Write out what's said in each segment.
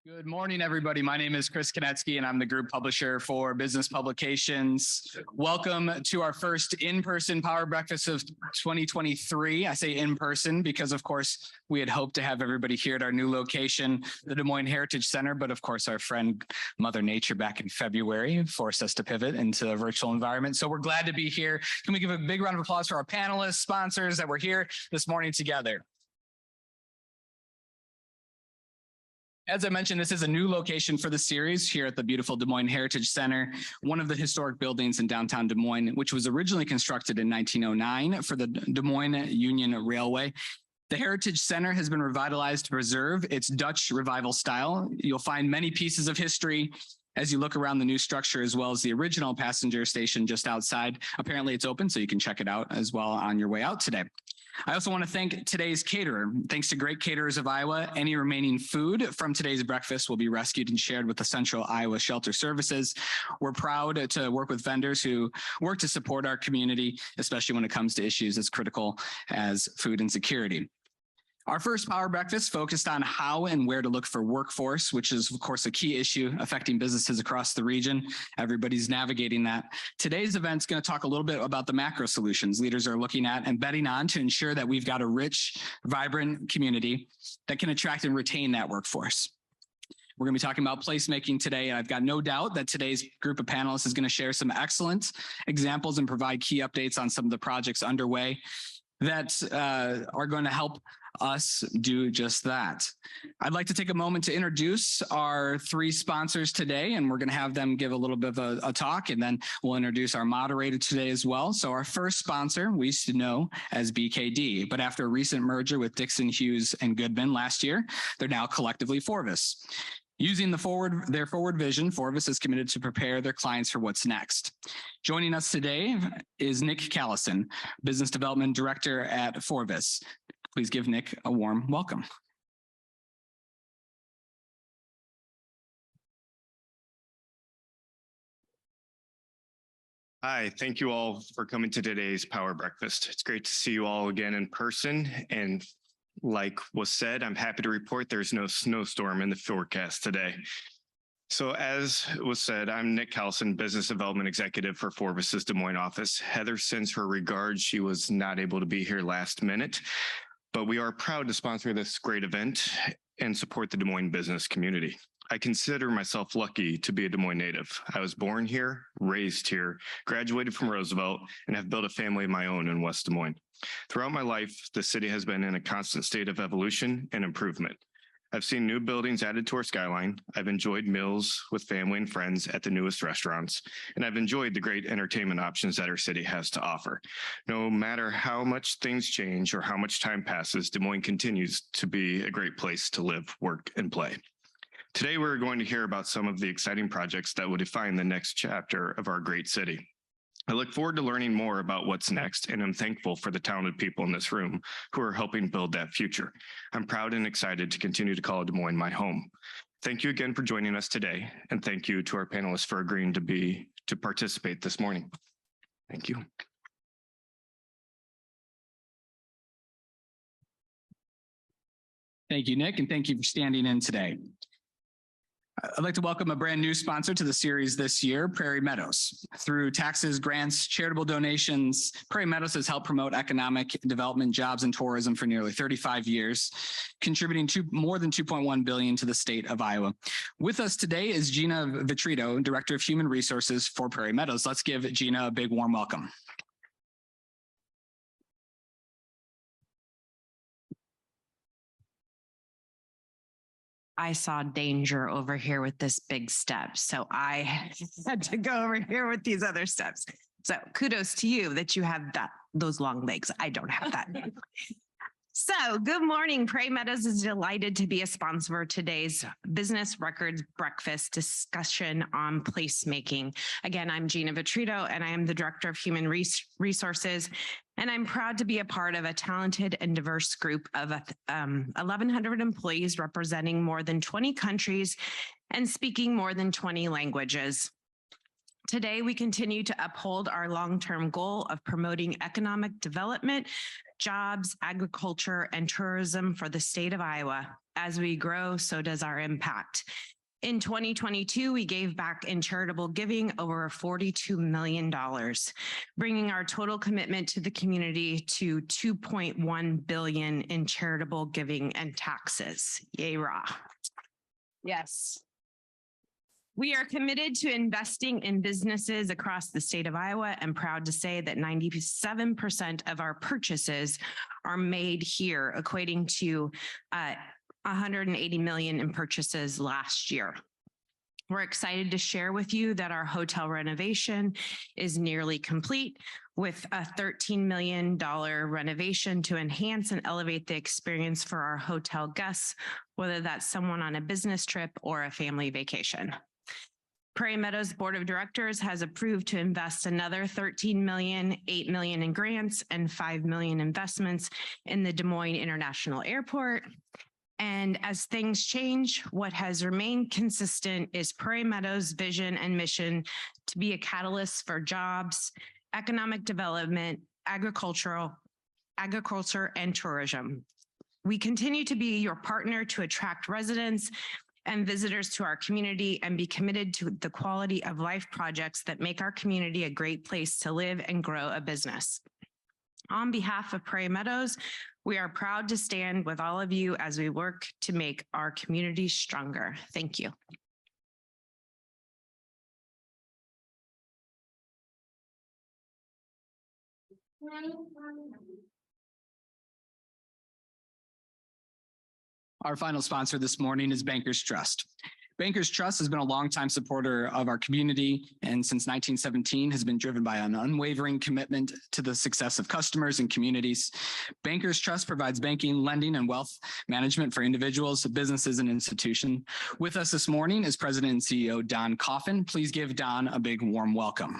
Good morning, everybody. My name is Chris Konetsky, and I'm the group publisher for Business Publications. Welcome to our first in-person Power Breakfast of 2023. I say in-person because, of course, we had hoped to have everybody here at our new location, the Des Moines Heritage Center, but of course, our friend Mother Nature back in February forced us to pivot into a virtual environment. So we're glad to be here. Can we give a big round of applause for our panelists, sponsors that were here this morning together? As I mentioned, this is a new location for the series here at the beautiful Des Moines Heritage Center, one of the historic buildings in downtown Des Moines, which was originally constructed in 1909 for the Des Moines Union Railway. The Heritage Center has been revitalized to preserve its Dutch revival style. You'll find many pieces of history as you look around the new structure, as well as the original passenger station just outside. Apparently it's open, so you can check it out as well on your way out today. I also want to thank today's caterer. Thanks to Great Caterers of Iowa, any remaining food from today's breakfast will be rescued and shared with the Central Iowa Shelter Services. We're proud to work with vendors who work to support our community, especially when it comes to issues as critical as food insecurity. Our first Power Breakfast focused on how and where to look for workforce, which is, of course, a key issue affecting businesses across the region. Everybody's navigating that. Today's event is going to talk a little bit about the macro solutions leaders are looking at and betting on to ensure that we've got a rich, vibrant community that can attract and retain that workforce. We're going to be talking about placemaking today, and I've got no doubt that today's group of panelists is going to share some excellent examples and provide key updates on some of the projects underway that are going to help us do just that. I'd like to take a moment to introduce our three sponsors today, and we're going to have them give a little bit of a talk, and then we'll introduce our moderator today as well. So our first sponsor, we used to know as BKD, but after a recent merger with Dixon, Hughes, and Goodman last year, they're now collectively Forvis. Using their forward vision, Forvis is committed to prepare their clients for what's next. Joining us today is Nick Callison, Business Development Director at Forvis. Please give Nick a warm welcome. Hi, thank you all for coming to today's Power Breakfast. It's great to see you all again in person, and like was said, I'm happy to report there's no snowstorm in the forecast today. So as was said, I'm Nick Callison, Business Development Executive for Forvis's Des Moines office. Heather sends her regards. She was not able to be here last minute, but we are proud to sponsor this great event and support the Des Moines business community. I consider myself lucky to be a Des Moines native. I was born here, raised here, graduated from Roosevelt, and have built a family of my own in West Des Moines. Throughout my life, the city has been in a constant state of evolution and improvement. I've seen new buildings added to our skyline. I've enjoyed meals with family and friends at the newest restaurants, and I've enjoyed the great entertainment options that our city has to offer. No matter how much things change or how much time passes, Des Moines continues to be a great place to live, work, and play. Today, we're going to hear about some of the exciting projects that will define the next chapter of our great city. I look forward to learning more about what's next, and I'm thankful for the talented people in this room who are helping build that future. I'm proud and excited to continue to call Des Moines my home. Thank you again for joining us today, and thank you to our panelists for agreeing to participate this morning. Thank you. Thank you, Nick, and thank you for standing in today. I'd like to welcome a brand new sponsor to the series this year, Prairie Meadows. Through taxes, grants, charitable donations, Prairie Meadows has helped promote economic development, jobs, and tourism for nearly 35 years, contributing to more than $2.1 billion to the state of Iowa. With us today is Gina Vitrito, Director of Human Resources for Prairie Meadows. Let's give Gina a big warm welcome. I saw danger over here with this big step, so I had to go over here with these other steps. So kudos to you that you have those long legs. I don't have that. So good morning. Prairie Meadows is delighted to be a sponsor for today's Business Records Breakfast discussion on placemaking. Again, I'm Gina Vitrito, and I am the Director of Human Resources, and I'm proud to be a part of a talented and diverse group of 1,100 employees representing more than 20 countries and speaking more than 20 languages. Today, we continue to uphold our long-term goal of promoting economic development, jobs, agriculture, and tourism for the state of Iowa. As we grow, so does our impact. In 2022, we gave back in charitable giving over $42 million, bringing our total commitment to the community to $2.1 billion in charitable giving and taxes. Yay, rah. Yes. We are committed to investing in businesses across the state of Iowa and proud to say that 97% of our purchases are made here, equating to 180 million in purchases last year. We're excited to share with you that our hotel renovation is nearly complete with a $13 million renovation to enhance and elevate the experience for our hotel guests, whether that's someone on a business trip or a family vacation. Prairie Meadows Board of Directors has approved to invest another $13 million, $8 million in grants, and $5 million investments in the Des Moines International Airport. And as things change, what has remained consistent is Prairie Meadows' vision and mission to be a catalyst for jobs, economic development, agriculture, and tourism. We continue to be your partner to attract residents and visitors to our community and be committed to the quality of life projects that make our community a great place to live and grow a business. On behalf of Prairie Meadows, we are proud to stand with all of you as we work to make our community stronger. Thank you. Our final sponsor this morning is Bankers Trust. Bankers Trust has been a longtime supporter of our community and since 1917 has been driven by an unwavering commitment to the success of customers and communities. Bankers Trust provides banking, lending, and wealth management for individuals, businesses, and institutions. With us this morning is President and CEO Don Coffin. Please give Don a big warm welcome.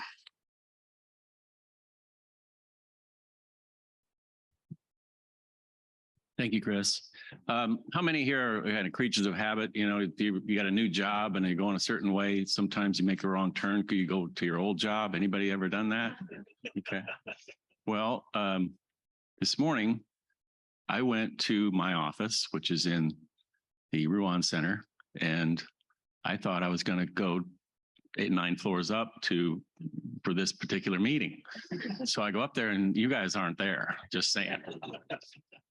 Thank you, Chris. How many here are kind of creatures of habit? You know, you got a new job and you're going a certain way. Sometimes you make a wrong turn. Could you go to your old job? Anybody ever done that? Okay. Well, this morning I went to my office, which is in the Ruan Center, and I thought I was going to go 8, 9 floors up for this particular meeting. So I go up there and you guys aren't there, just saying.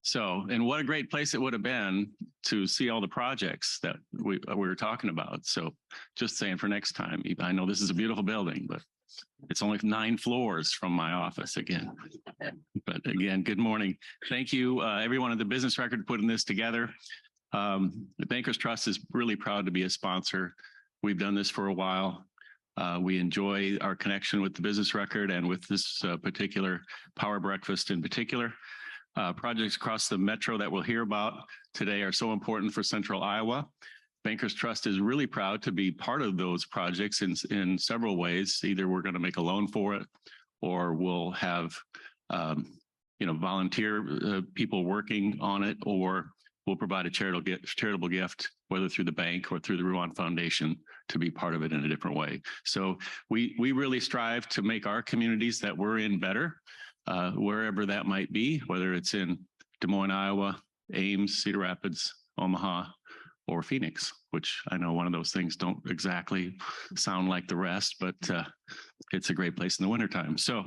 So, and what a great place it would have been to see all the projects that we were talking about. So just saying for next time, I know this is a beautiful building, but it's only 9 floors from my office again. But again, good morning. Thank you, everyone at the Business Record putting this together. The Bankers Trust is really proud to be a sponsor. We've done this for a while. We enjoy our connection with the Business Record and with this particular Power Breakfast in particular. Projects across the metro that we'll hear about today are so important for Central Iowa. Bankers Trust is really proud to be part of those projects in several ways. Either we're going to make a loan for it, or we'll have volunteer people working on it, or we'll provide a charitable gift, whether through the bank or through the Ruan Foundation, to be part of it in a different way. So we really strive to make our communities that we're in better. Wherever that might be, whether it's in Des Moines, Iowa, Ames, Cedar Rapids, Omaha, or Phoenix, which I know one of those things don't exactly sound like the rest, but it's a great place in the wintertime. So,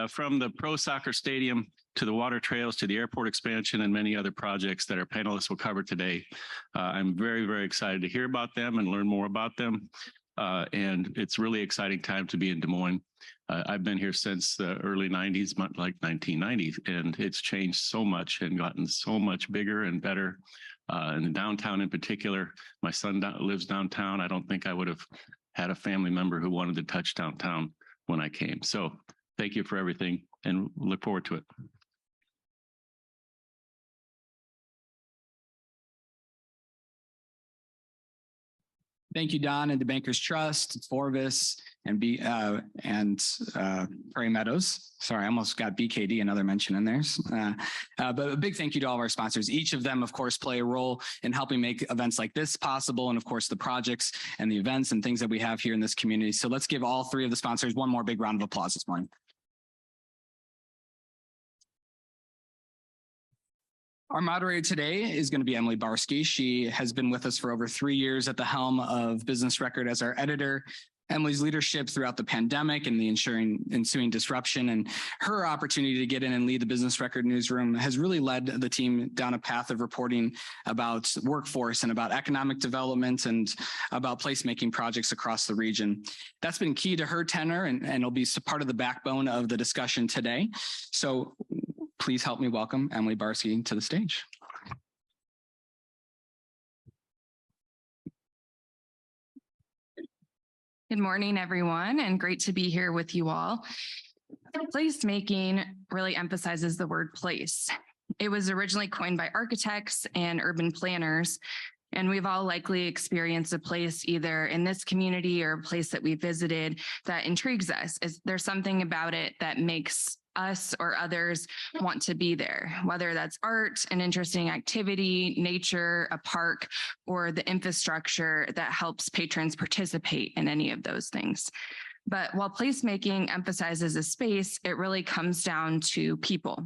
from the pro soccer stadium to the water trails to the airport expansion and many other projects that our panelists will cover today, I'm very, very excited to hear about them and learn more about them. And it's really exciting time to be in Des Moines. I've been here since the early 90s, like 1990, and it's changed so much and gotten so much bigger and better. In the downtown in particular, my son lives downtown. I don't think I would have had a family member who wanted to touch downtown when I came. So thank you for everything and look forward to it. Thank you, Don, and the Bankers Trust, Forvis, and Prairie Meadows. Sorry, I almost got BKD, another mention in there. But a big thank you to all of our sponsors. Each of them, of course, play a role in helping make events like this possible, and of course, the projects and the events and things that we have here in this community. So let's give all three of the sponsors one more big round of applause this morning. Our moderator today is going to be Emily Barsky. She has been with us for over 3 years at the helm of Business Record as our editor. Emily's leadership throughout the pandemic and the ensuing disruption and her opportunity to get in and lead the Business Record newsroom has really led the team down a path of reporting about workforce and about economic development and about placemaking projects across the region. That's been key to her tenure and it'll be part of the backbone of the discussion today. So please help me welcome Emily Barsky to the stage. Good morning, everyone, and great to be here with you all. Placemaking really emphasizes the word place. It was originally coined by architects and urban planners, and we've all likely experienced a place either in this community or a place that we visited that intrigues us. There's something about it that makes us or others want to be there, whether that's art, an interesting activity, nature, a park, or the infrastructure that helps patrons participate in any of those things. But while placemaking emphasizes a space, it really comes down to people.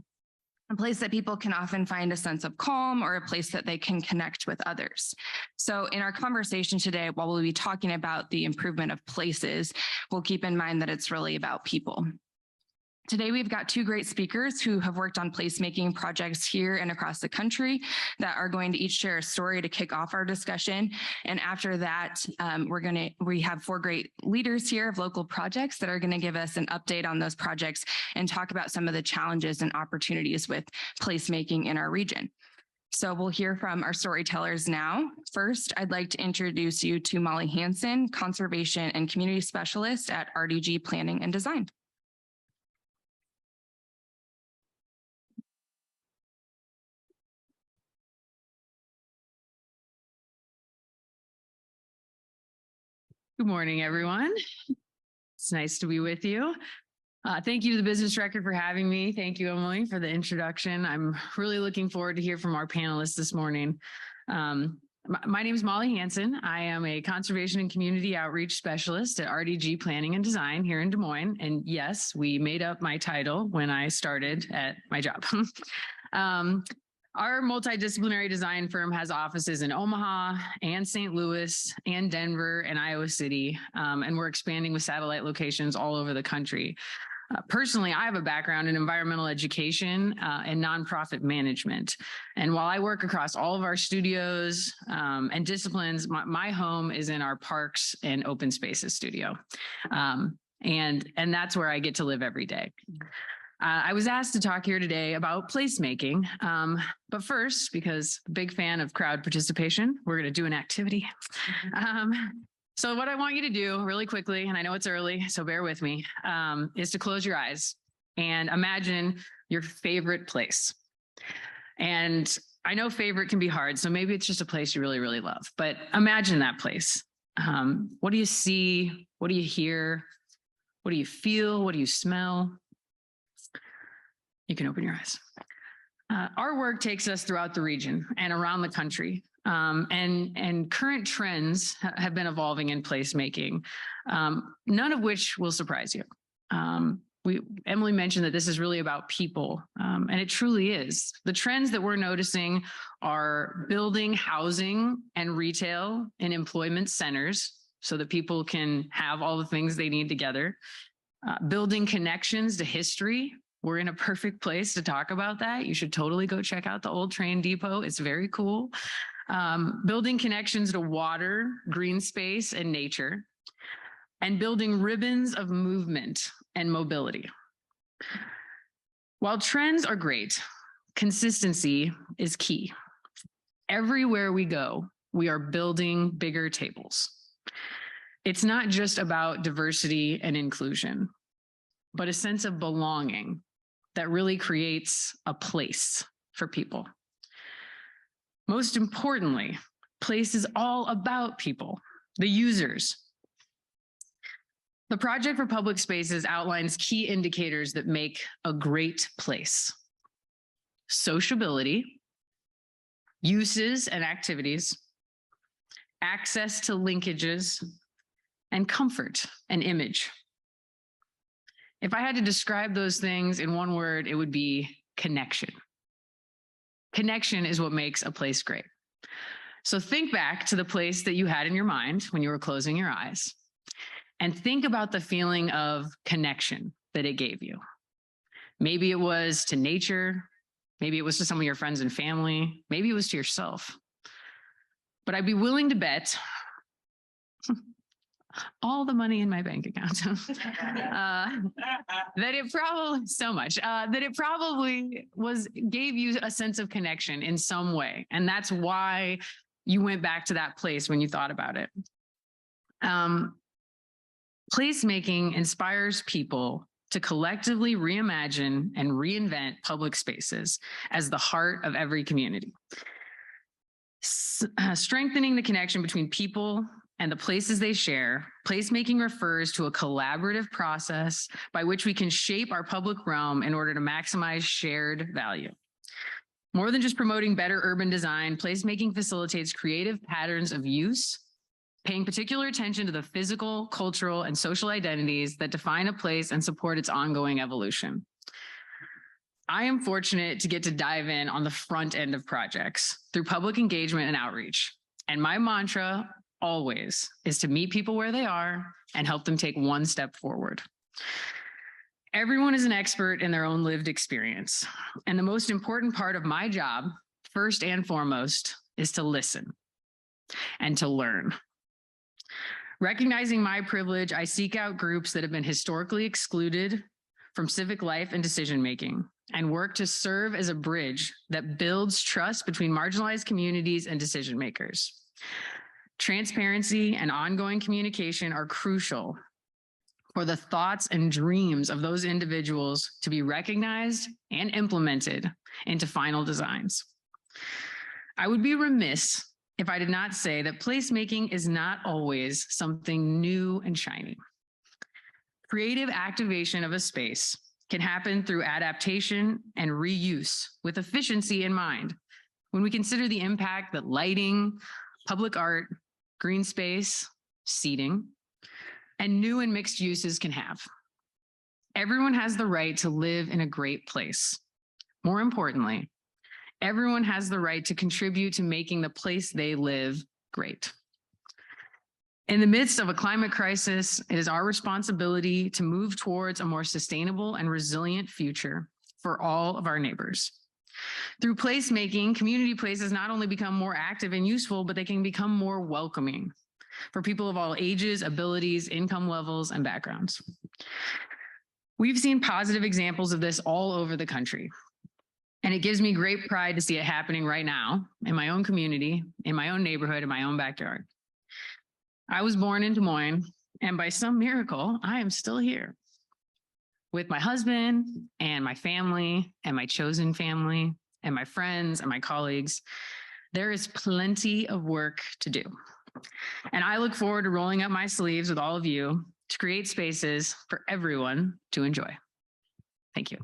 A place that people can often find a sense of calm or a place that they can connect with others. So in our conversation today, while we'll be talking about the improvement of places, we'll keep in mind that it's really about people. Today, we've got two great speakers who have worked on placemaking projects here and across the country that are going to each share a story to kick off our discussion. And after that, we have four great leaders here of local projects that are going to give us an update on those projects and talk about some of the challenges and opportunities with placemaking in our region. So we'll hear from our storytellers now. First, I'd like to introduce you to Molly Hanson, Conservation and Community Specialist at RDG Planning and Design. Good morning, everyone. It's nice to be with you. Thank you to the Business Record for having me. Thank you, Emily, for the introduction. I'm really looking forward to hear from our panelists this morning. My name is Molly Hanson. I am a Conservation and Community Outreach Specialist at RDG Planning and Design here in Des Moines. And yes, we made up my title when I started at my job. Our multidisciplinary design firm has offices in Omaha and St. Louis and Denver and Iowa City, and we're expanding with satellite locations all over the country. Personally, I have a background in environmental education and nonprofit management. And while I work across all of our studios and disciplines, my home is in our parks and open spaces studio. And that's where I get to live every day. I was asked to talk here today about placemaking, but first, because big fan of crowd participation, we're going to do an activity. So what I want you to do really quickly, and I know it's early, so bear with me, is to close your eyes and imagine your favorite place. And I know favorite can be hard, so maybe it's just a place you really, really love, but imagine that place. What do you see? What do you hear? What do you feel? What do you smell? You can open your eyes. Our work takes us throughout the region and around the country. And current trends have been evolving in placemaking, none of which will surprise you. Emily mentioned that this is really about people, and it truly is. The trends that we're noticing are building housing and retail and employment centers so that people can have all the things they need together, building connections to history. We're in a perfect place to talk about that. You should totally go check out the old train depot. It's very cool. Building connections to water, green space, and nature, and building ribbons of movement and mobility. While trends are great, consistency is key. Everywhere we go, we are building bigger tables. It's not just about diversity and inclusion, but a sense of belonging that really creates a place for people. Most importantly, place is all about people. the users. The Project for Public Spaces outlines key indicators that make a great place: sociability, uses and activities, access to linkages, and comfort and image. If I had to describe those things in one word, it would be connection. Connection is what makes a place great. So think back to the place that you had in your mind when you were closing your eyes, and think about the feeling of connection that it gave you. Maybe it was to nature, maybe it was to some of your friends and family, maybe it was to yourself. But I'd be willing to bet all the money in my bank account that it probably that it probably gave you a sense of connection in some way. And that's why you went back to that place when you thought about it. Placemaking inspires people to collectively reimagine and reinvent public spaces as the heart of every community. Strengthening the connection between people and the places they share, placemaking refers to a collaborative process by which we can shape our public realm in order to maximize shared value. More than just promoting better urban design, placemaking facilitates creative patterns of use, paying particular attention to the physical, cultural, and social identities that define a place and support its ongoing evolution. I am fortunate to get to dive in on the front end of projects through public engagement and outreach. And my mantra always is to meet people where they are and help them take one step forward. Everyone is an expert in their own lived experience. And the most important part of my job, first and foremost, is to listen and to learn. Recognizing my privilege, I seek out groups that have been historically excluded from civic life and decision-making, and work to serve as a bridge that builds trust between marginalized communities and decision makers. Transparency and ongoing communication are crucial for the thoughts and dreams of those individuals to be recognized and implemented into final designs. I would be remiss if I did not say that placemaking is not always something new and shiny. Creative activation of a space can happen through adaptation and reuse with efficiency in mind when we consider the impact that lighting, public art, green space, seating, and new and mixed uses can have. Everyone has the right to live in a great place. More importantly, everyone has the right to contribute to making the place they live great. In the midst of a climate crisis, it is our responsibility to move towards a more sustainable and resilient future for all of our neighbors. Through placemaking, community places not only become more active and useful, but they can become more welcoming for people of all ages, abilities, income levels, and backgrounds. We've seen positive examples of this all over the country, and it gives me great pride to see it happening right now in my own community, in my own neighborhood, in my own backyard. I was born in Des Moines, and by some miracle, I am still here with my husband and my family and my chosen family and my friends and my colleagues. There is plenty of work to do. And I look forward to rolling up my sleeves with all of you to create spaces for everyone to enjoy. Thank you.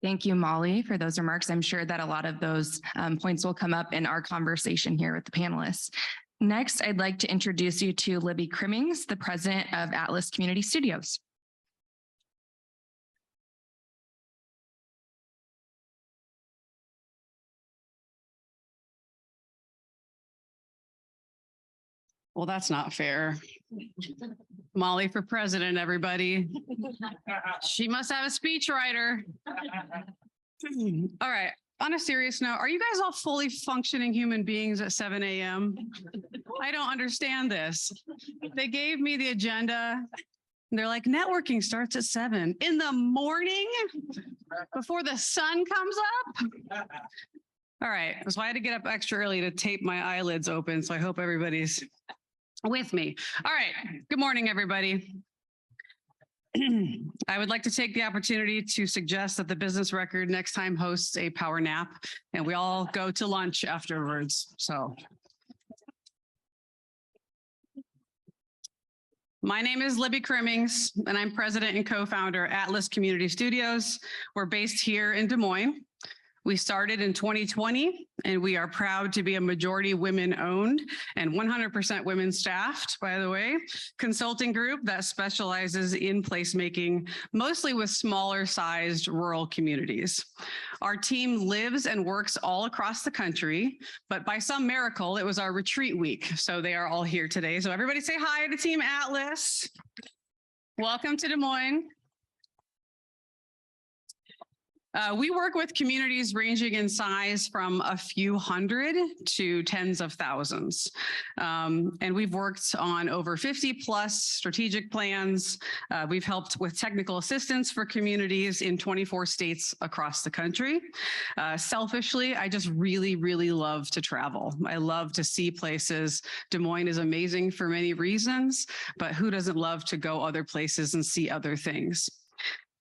Thank you, Molly, for those remarks. I'm sure that a lot of those points will come up in our conversation here with the panelists. Next, I'd like to introduce you to Libby Crimmings, the president of Atlas Community Studios. Well, that's not fair. Molly for president, everybody. She must have a speechwriter. All right. On a serious note, are you guys all fully functioning human beings at 7 a.m.? I don't understand this. They gave me the agenda. And they're like, networking starts at 7 in the morning before the sun comes up. All right. So I had to get up extra early to tape my eyelids open. So I hope everybody's with me. All right. Good morning, everybody. I would like to take the opportunity to suggest that the business record next time hosts a power nap and we all go to lunch afterwards. So. My name is Libby Crimmings, and I'm president and co-founder at Atlas Community Studios. We're based here in Des Moines. We started in 2020, and we are proud to be a majority women-owned and 100% women-staffed, by the way, consulting group that specializes in placemaking, mostly with smaller-sized rural communities. Our team lives and works all across the country, but by some miracle, it was our retreat week, so they are all here today. So everybody say hi to Team Atlas. Welcome to Des Moines. We work with communities ranging in size from a few hundred to tens of thousands. And we've worked on over 50 plus strategic plans. We've helped with technical assistance for communities in 24 states across the country. Selfishly, I just really, really love to travel. I love to see places. Des Moines is amazing for many reasons, but who doesn't love to go other places and see other things?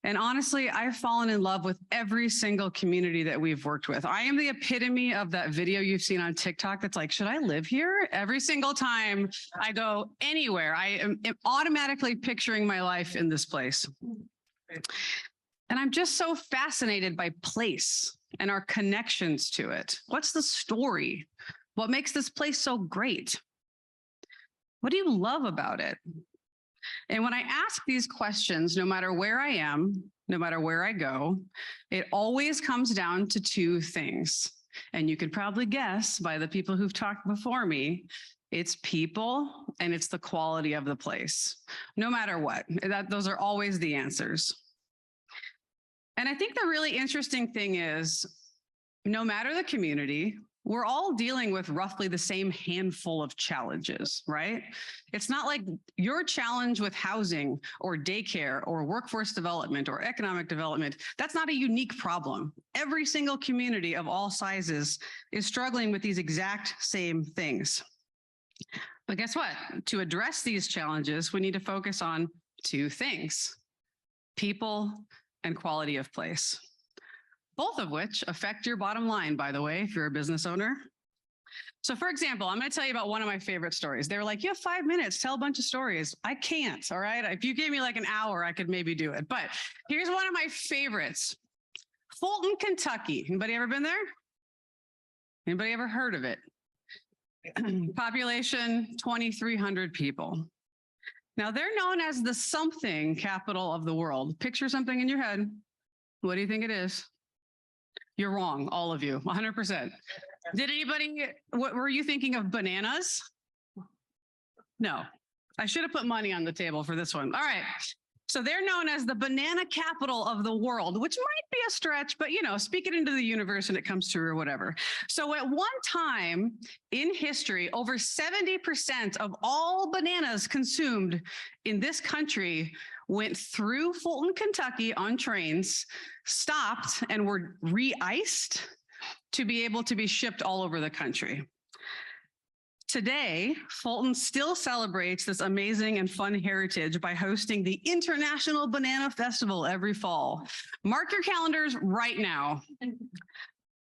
And honestly, I've fallen in love with every single community that we've worked with. I am the epitome of that video you've seen on TikTok that's like, should I live here? Every single time I go anywhere, I am automatically picturing my life in this place. And I'm just so fascinated by place and our connections to it. What's the story? What makes this place so great? What do you love about it? And when I ask these questions, no matter where I am, no matter where I go, it always comes down to two things. And you could probably guess by the people who've talked before me, it's people and it's the quality of the place, no matter what. Those are always the answers. And I think the really interesting thing is, no matter the community, we're all dealing with roughly the same handful of challenges, right? It's not like your challenge with housing or daycare or workforce development or economic development. That's not a unique problem. Every single community of all sizes is struggling with these exact same things. But guess what? To address these challenges, we need to focus on two things: people and quality of place. Both of which affect your bottom line, by the way, if you're a business owner. So for example, I'm going to tell you about one of my favorite stories. They were like, you have 5 minutes, tell a bunch of stories. I can't, all right? If you gave me like an hour, I could maybe do it. But here's one of my favorites. Fulton, Kentucky. Anybody ever been there? Anybody ever heard of it? Population, 2,300 people. Now they're known as the something capital of the world. Picture something in your head. What do you think it is? You're wrong, all of you, 100%. Did anybody, what were you thinking of, bananas? No, I should have put money on the table for this one. All right, so they're known as the banana capital of the world, which might be a stretch, but you know, speak it into the universe and it comes true or whatever. So at one time in history, over 70% of all bananas consumed in this country went through Fulton, Kentucky on trains, stopped, and were re-iced to be able to be shipped all over the country. Today, Fulton still celebrates this amazing and fun heritage by hosting the International Banana Festival every fall. Mark your calendars right now.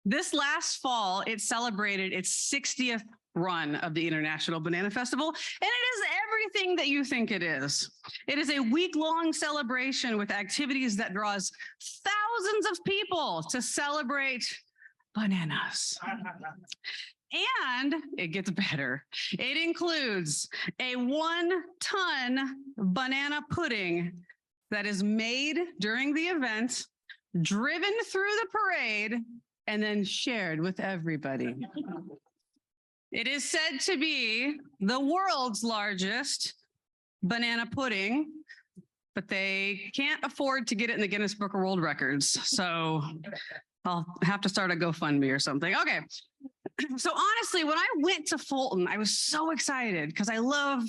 This last fall, it celebrated its 60th run of the International Banana Festival, and it is everything that you think it is. It is a week-long celebration with activities that draws thousands of people to celebrate bananas. And it gets better. It includes a 1-ton banana pudding that is made during the event, driven through the parade, and then shared with everybody. It is said to be the world's largest banana pudding, but they can't afford to get it in the Guinness Book of World Records. So I'll have to start a GoFundMe or something. Okay. So honestly, when I went to Fulton, I was so excited because I love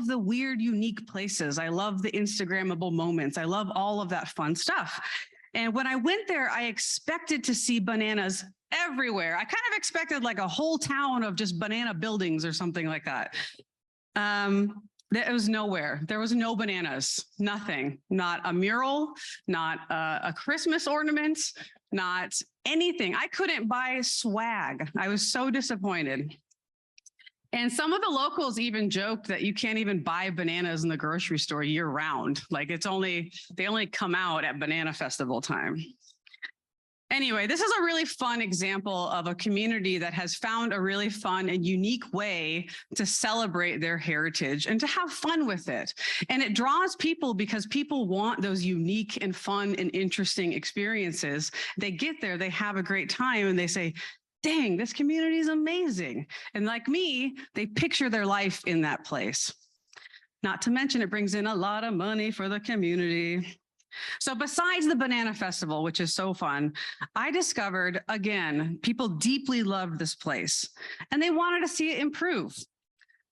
the weird, unique places. I love the Instagrammable moments. I love all of that fun stuff. And when I went there, I expected to see bananas everywhere. I kind of expected like a whole town of just banana buildings or something like that. There was nowhere. There was no bananas, nothing, not a mural, not a Christmas ornament, not anything. I couldn't buy swag. I was so disappointed. And some of the locals even joked that you can't even buy bananas in the grocery store year round. Like they only come out at Banana Festival time. Anyway, this is a really fun example of a community that has found a really fun and unique way to celebrate their heritage and to have fun with it. And it draws people because people want those unique and fun and interesting experiences. They get there, they have a great time, and they say, dang, this community is amazing. And like me, they picture their life in that place. Not to mention it brings in a lot of money for the community. So besides the Banana Festival, which is so fun, I discovered, again, people deeply loved this place and they wanted to see it improve.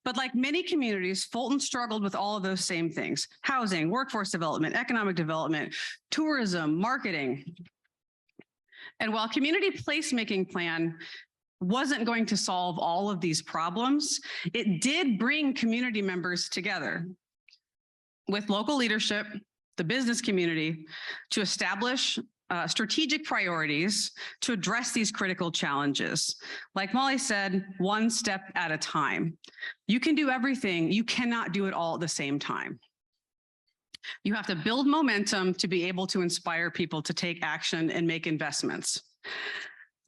But like many communities, Fulton struggled with all of those same things: housing, workforce development, economic development, tourism, marketing. And while Community Placemaking Plan wasn't going to solve all of these problems, it did bring community members together with local leadership, the business community, to establish strategic priorities to address these critical challenges. Like Molly said, one step at a time. You can do everything. You cannot do it all at the same time. You have to build momentum to be able to inspire people to take action and make investments.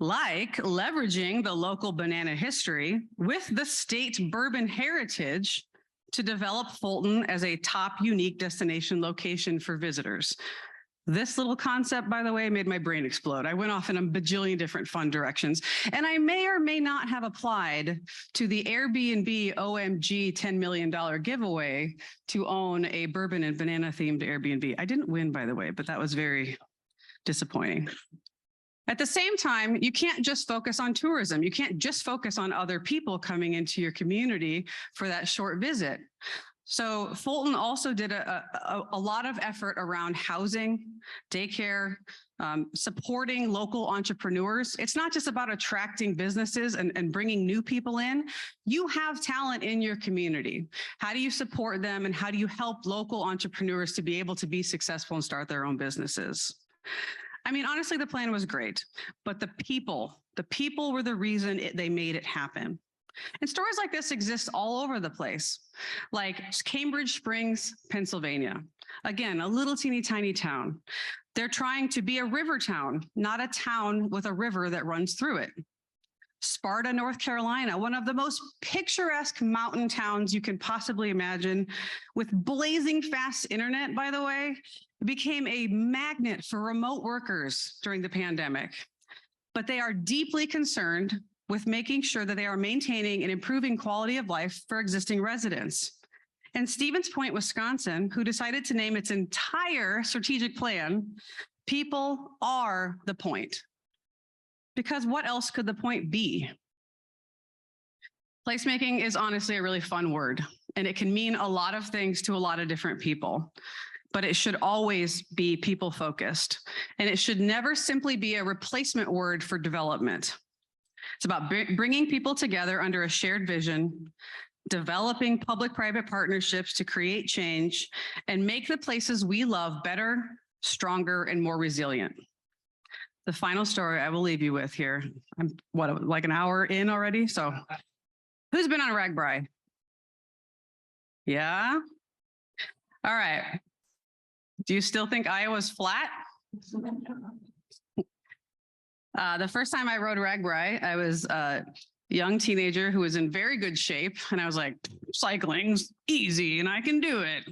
Like leveraging the local banana history with the state's bourbon heritage to develop Fulton as a top unique destination location for visitors. This little concept, by the way, made my brain explode. I went off in a bajillion different fun directions, and I may or may not have applied to the Airbnb OMG $10 million giveaway to own a bourbon and banana themed Airbnb. I didn't win, by the way, but that was very disappointing. At the same time, you can't just focus on tourism. You can't just focus on other people coming into your community for that short visit. So Fulton also did a lot of effort around housing, daycare, supporting local entrepreneurs. It's not just about attracting businesses and bringing new people in. You have talent in your community. How do you support them, and how do you help local entrepreneurs to be able to be successful and start their own businesses? I mean, honestly, the plan was great, but the people were the reason they made it happen. And stories like this exist all over the place, like Cambridge Springs, Pennsylvania. Again, a little teeny tiny town. They're trying to be a river town, not a town with a river that runs through it. Sparta, North Carolina, one of the most picturesque mountain towns you can possibly imagine, with blazing fast internet, by the way, became a magnet for remote workers during the pandemic. But they are deeply concerned with making sure that they are maintaining and improving quality of life for existing residents. And Stevens Point, Wisconsin, who decided to name its entire strategic plan, People Are the Point. Because what else could the point be? Placemaking is honestly a really fun word, and it can mean a lot of things to a lot of different people. But it should always be people-focused, and it should never simply be a replacement word for development. It's about bringing people together under a shared vision, developing public-private partnerships to create change, and make the places we love better, stronger, and more resilient. The final story I will leave you with here. I'm like an hour in already? So who's been on a RAGBRAI? Yeah? All right. Do you still think Iowa's flat? The first time I rode RAGBRAI, I was a young teenager who was in very good shape. And I was like, cycling's easy and I can do it.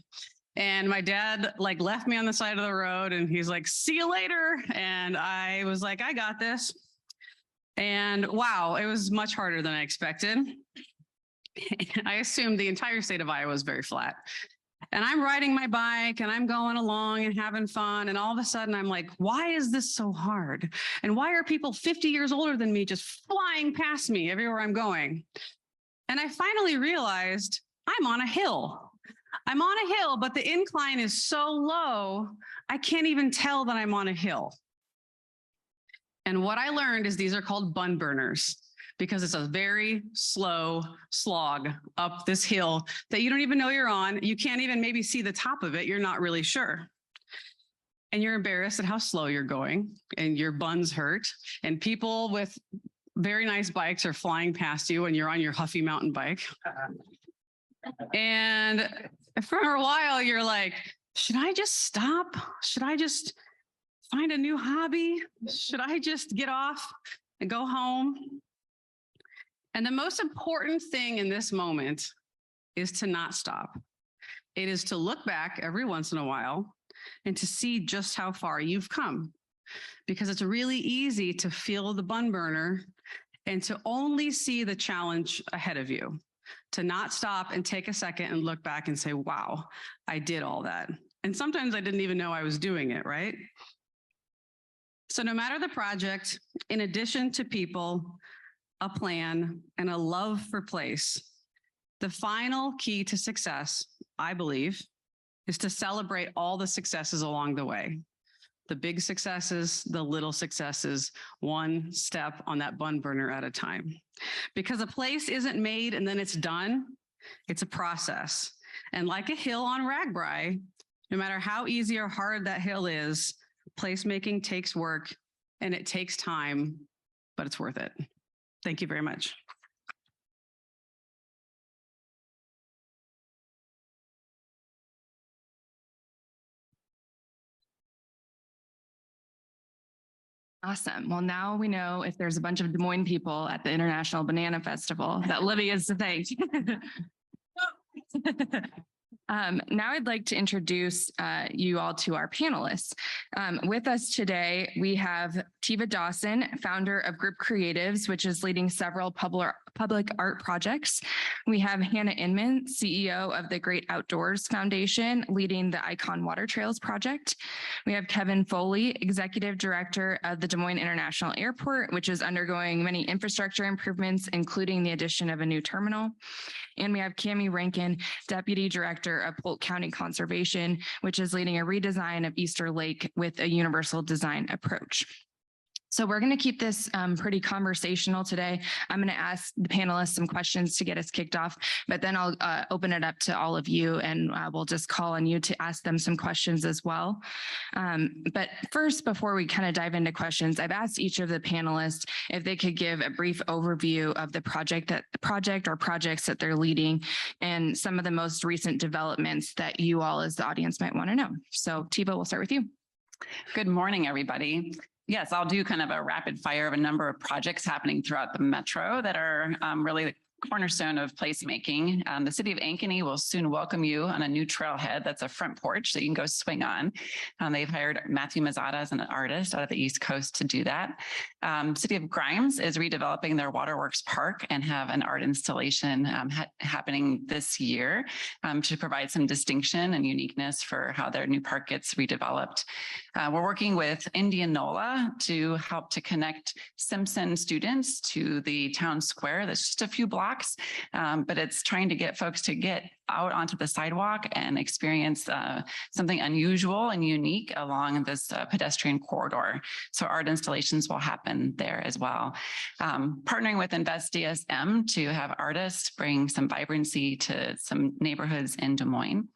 And my dad left me on the side of the road and he's like, see you later. And I was like, I got this. And wow, it was much harder than I expected. I assumed the entire state of Iowa was very flat. And I'm riding my bike and I'm going along and having fun. And all of a sudden I'm like, why is this so hard? And why are people 50 years older than me just flying past me everywhere I'm going? And I finally realized I'm on a hill. I'm on a hill, but the incline is so low, I can't even tell that I'm on a hill. And what I learned is these are called bun burners. because it's a very slow slog up this hill that you don't even know you're on. You can't even maybe see the top of it. You're not really sure. And you're embarrassed at how slow you're going and your buns hurt. And people with very nice bikes are flying past you and you're on your Huffy mountain bike. And for a while, you're like, should I just stop? Should I just find a new hobby? Should I just get off and go home? And the most important thing in this moment is to not stop. It is to look back every once in a while and to see just how far you've come. Because it's really easy to feel the bun burner and to only see the challenge ahead of you. To not stop and take a second and look back and say, wow, I did all that. And sometimes I didn't even know I was doing it, right? So no matter the project, in addition to people, a plan, and a love for place, the final key to success, I believe, is to celebrate all the successes along the way. The big successes, the little successes, one step on that bun burner at a time. Because a place isn't made and then it's done, it's a process. And like a hill on Ragbri, no matter how easy or hard that hill is, placemaking takes work and it takes time, but it's worth it. Thank you very much. Awesome. Well, now we know if there's a bunch of Des Moines people at the International Banana Festival that Libby is to thank. Now I'd like to introduce you all to our panelists. With us today, we have Teva Dawson, founder of Group Creatives, which is leading several public art projects. We have Hannah Inman, CEO of the Great Outdoors Foundation, leading the Icon Water Trails project. We have Kevin Foley, Executive Director of the Des Moines International Airport, which is undergoing many infrastructure improvements, including the addition of a new terminal. And we have Rankin, Deputy Director of Polk County Conservation, which is leading a redesign of Easter Lake with a universal design approach. So we're going to keep this pretty conversational today. I'm going to ask the panelists some questions to get us kicked off, but then I'll open it up to all of you and we'll just call on you to ask them some questions as well. But first, before we kind of dive into questions, I've asked each of the panelists if they could give a brief overview of the project or projects that they're leading and some of the most recent developments that you all as the audience might want to know. So Teva, we'll start with you. Good morning, everybody. Yes, I'll do kind of a rapid fire of a number of projects happening throughout the metro that are really the cornerstone of placemaking. The city of Ankeny will soon welcome you on a new trailhead that's a front porch that you can go swing on. They've hired Matthew Mazzata as an artist out of the East Coast to do that. City of Grimes is redeveloping their Waterworks Park and have an art installation happening this year to provide some distinction and uniqueness for how their new park gets redeveloped. We're working with Indianola to help to connect Simpson students to the town square. That's just a few blocks, but it's trying to get folks to get out onto the sidewalk and experience something unusual and unique along this pedestrian corridor. So art installations will happen there as well. Partnering with Invest DSM to have artists bring some vibrancy to some neighborhoods in Des Moines.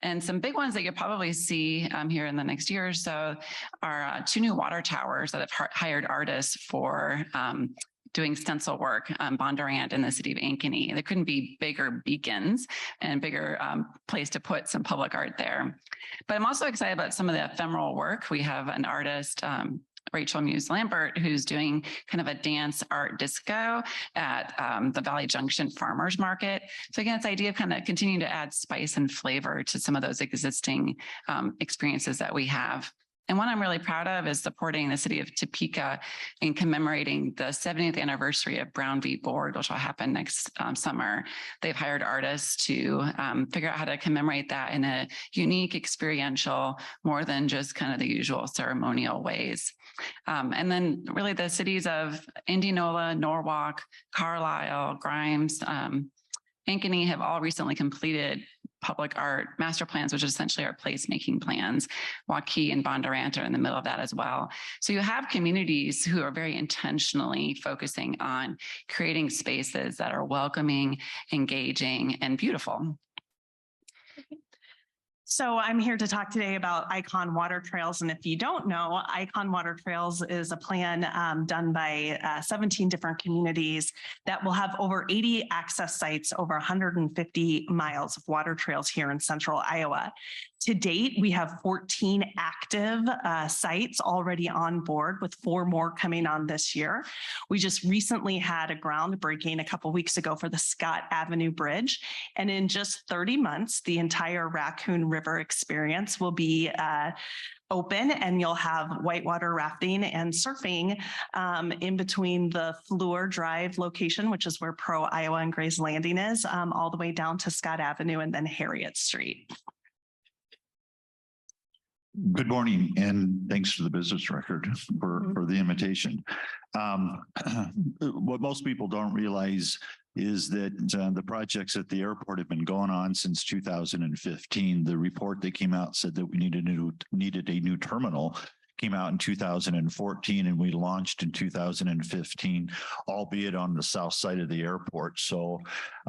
And some big ones that you'll probably see here in the next year or so are two new water towers that have hired artists for doing stencil work on Bondurant in the city of Ankeny. There couldn't be bigger beacons and bigger place to put some public art there. But I'm also excited about some of the ephemeral work. We have an artist, Rachel Muse Lambert, who's doing kind of a dance art disco at the Valley Junction Farmers Market. So again, it's the idea of kind of continuing to add spice and flavor to some of those existing experiences that we have. And one I'm really proud of is supporting the city of Topeka in commemorating the 70th anniversary of Brown v. Board, which will happen next summer. They've hired artists to figure out how to commemorate that in a unique, experiential, more than just kind of the usual ceremonial ways. And then really the cities of Indianola, Norwalk, Carlisle, Grimes, Ankeny have all recently completed public art master plans, which is essentially our placemaking plans. Waukee and Bondurant are in the middle of that as well. So you have communities who are very intentionally focusing on creating spaces that are welcoming, engaging, and beautiful. So I'm here to talk today about Icon Water Trails. And if you don't know, Icon Water Trails is a plan done by 17 different communities that will have over 80 access sites, over 150 miles of water trails here in central Iowa. To date, we have 14 active sites already on board, with 4 more coming on this year. We just recently had a groundbreaking a couple weeks ago for the Scott Avenue Bridge. And in just 30 months, the entire Raccoon River experience will be open, and you'll have whitewater rafting and surfing in between the Fleur Drive location, which is where Pro Iowa and Gray's Landing is, all the way down to Scott Avenue and then Harriet Street. Good morning, and thanks to the business record for the invitation. What most people don't realize is that the projects at the airport have been going on since 2015. The report that came out said that we needed a new terminal. Came out in 2014, and we launched in 2015, albeit on the south side of the airport. So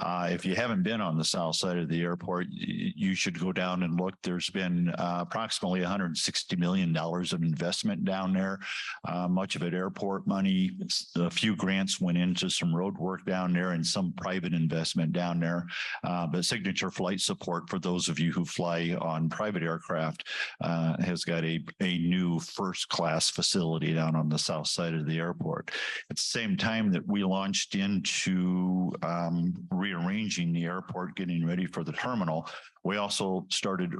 if you haven't been on the south side of the airport, you should go down and look. There's been approximately $160 million of investment down there, much of it airport money. A few grants went into some road work down there and some private investment down there. But Signature Flight Support, for those of you who fly on private aircraft, has got a new first-class facility down on the south side of the airport. At the same time that we launched into rearranging the airport, getting ready for the terminal, we also started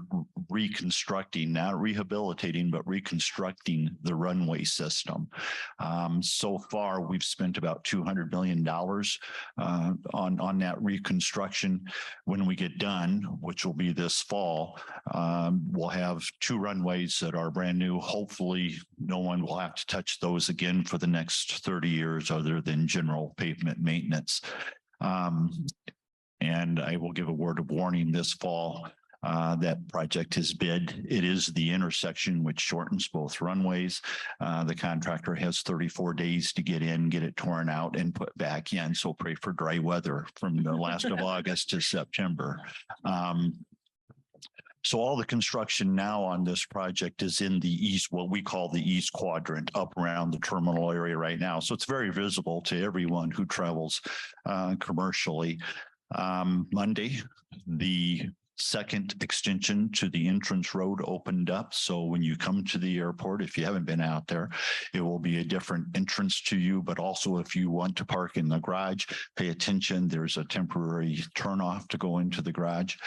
reconstructing, not rehabilitating, but reconstructing the runway system. So far, we've spent about $200 million on that reconstruction. When we get done, which will be this fall, we'll have 2 runways that are brand new. Hopefully, no one will have to touch those again for the next 30 years other than general pavement maintenance. And I will give a word of warning this fall. That project is bid. It is the intersection which shortens both runways. The contractor has 34 days to get in, get it torn out, and put back in. So pray for dry weather from the last of August to September. So all the construction now on this project is in the east, what we call the east quadrant, up around the terminal area right now. So it's very visible to everyone who travels commercially. Monday, the second extension to the entrance road opened up. So when you come to the airport, if you haven't been out there, it will be a different entrance to you. But also, if you want to park in the garage, pay attention. There's a temporary turnoff to go into the garage.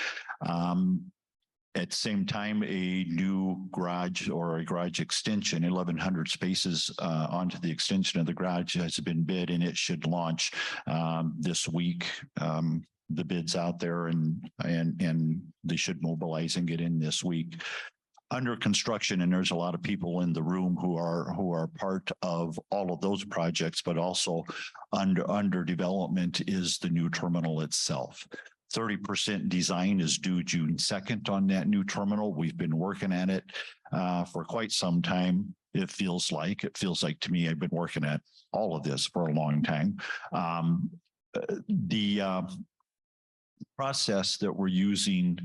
At the same time, a new garage or a garage extension, 1,100 spaces onto the extension of the garage has been bid, and it should launch this week. The bid's out there, and they should mobilize and get in this week. Under construction, and there's a lot of people in the room who are part of all of those projects, but also under development is the new terminal itself. 30% design is due June 2nd on that new terminal. We've been working at it for quite some time. It feels like to me, I've been working at all of this for a long time. The process that we're using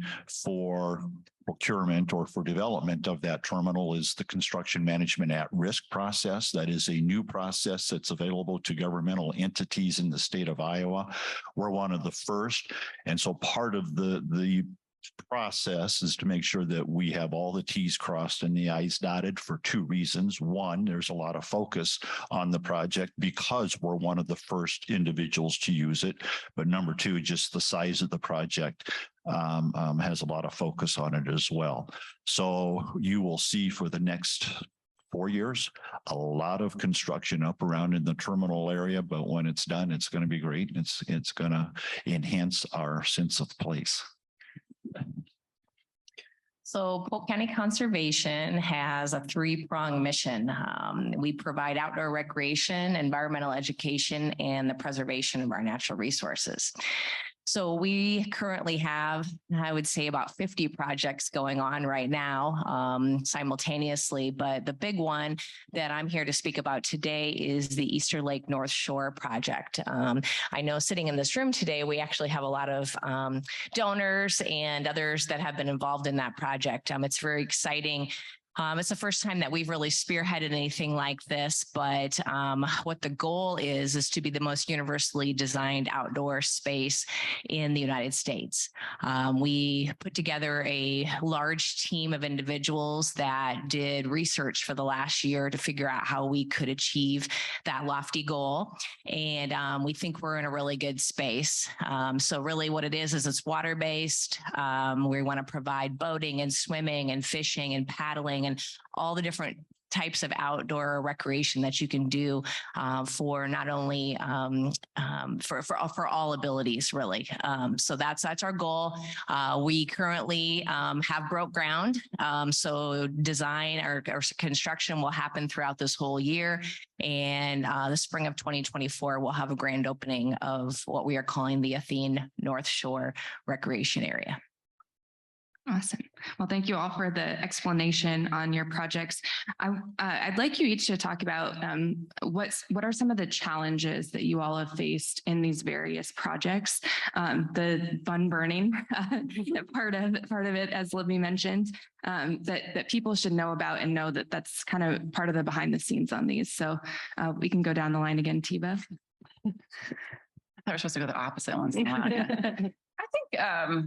for procurement or for development of that terminal is the construction management at risk process. That is a new process that's available to governmental entities in the state of Iowa. We're one of the first. And so part of the process is to make sure that we have all the T's crossed and the I's dotted for 2 reasons. One, there's a lot of focus on the project because we're one of the first individuals to use it. But number 2, just the size of the project has a lot of focus on it as well. So you will see for the next 4 years, a lot of construction up around in the terminal area, but when it's done, it's going to be great. It's going to enhance our sense of place. So Polk County Conservation has a 3-pronged mission. We provide outdoor recreation, environmental education, and the preservation of our natural resources. So we currently have, I would say, about 50 projects going on right now simultaneously. But the big one that I'm here to speak about today is the Easter Lake North Shore project. I know sitting in this room today, we actually have a lot of donors and others that have been involved in that project. It's very exciting. It's the first time that we've really spearheaded anything like this, but what the goal is to be the most universally designed outdoor space in the United States. We put together a large team of individuals that did research for the last year to figure out how we could achieve that lofty goal. And we think we're in a really good space. So really what it is it's water-based. We want to provide boating and swimming and fishing and paddling and all the different types of outdoor recreation that you can do for not only for all abilities, really. So that's our goal. We currently have broke ground. So design or construction will happen throughout this whole year. And the spring of 2024, we'll have a grand opening of what we are calling the Athene North Shore Recreation Area. Awesome. Well, thank you all for the explanation on your projects. I'd like you each to talk about what are some of the challenges that you all have faced in these various projects. The fun burning part of it, as Libby mentioned, that people should know about and know that that's kind of part of the behind the scenes on these. So we can go down the line again, Teva. I thought we were supposed to go the opposite ones. I think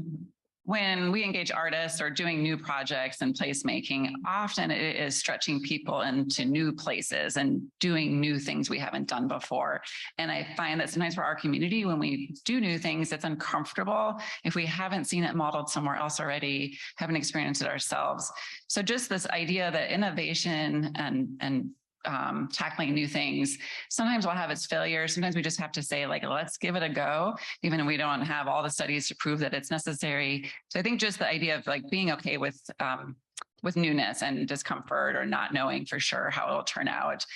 when we engage artists or doing new projects and placemaking, often it is stretching people into new places and doing new things we haven't done before. And I find that sometimes for our community, when we do new things, it's uncomfortable if we haven't seen it modeled somewhere else already, haven't experienced it ourselves. So just this idea that innovation and tackling new things, sometimes we'll have its failures. Sometimes we just have to say, like, let's give it a go, even if we don't have all the studies to prove that it's necessary. So I think just the idea of like being okay with newness and discomfort or not knowing for sure how it'll turn out.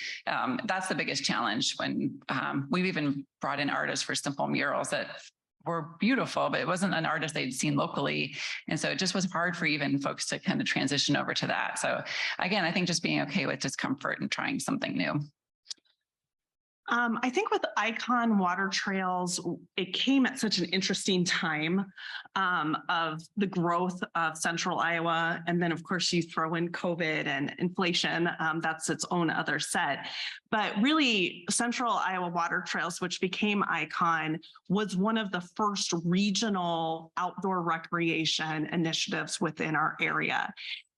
That's the biggest challenge when we've even brought in artists for simple murals that were beautiful, but it wasn't an artist they'd seen locally. And so it just was hard for even folks to kind of transition over to that. So again, I think just being okay with discomfort and trying something new. I think with Icon Water Trails, it came at such an interesting time of the growth of Central Iowa. And then, of course, you throw in COVID and inflation. That's its own other set. But really, Central Iowa Water Trails, which became Icon, was one of the first regional outdoor recreation initiatives within our area.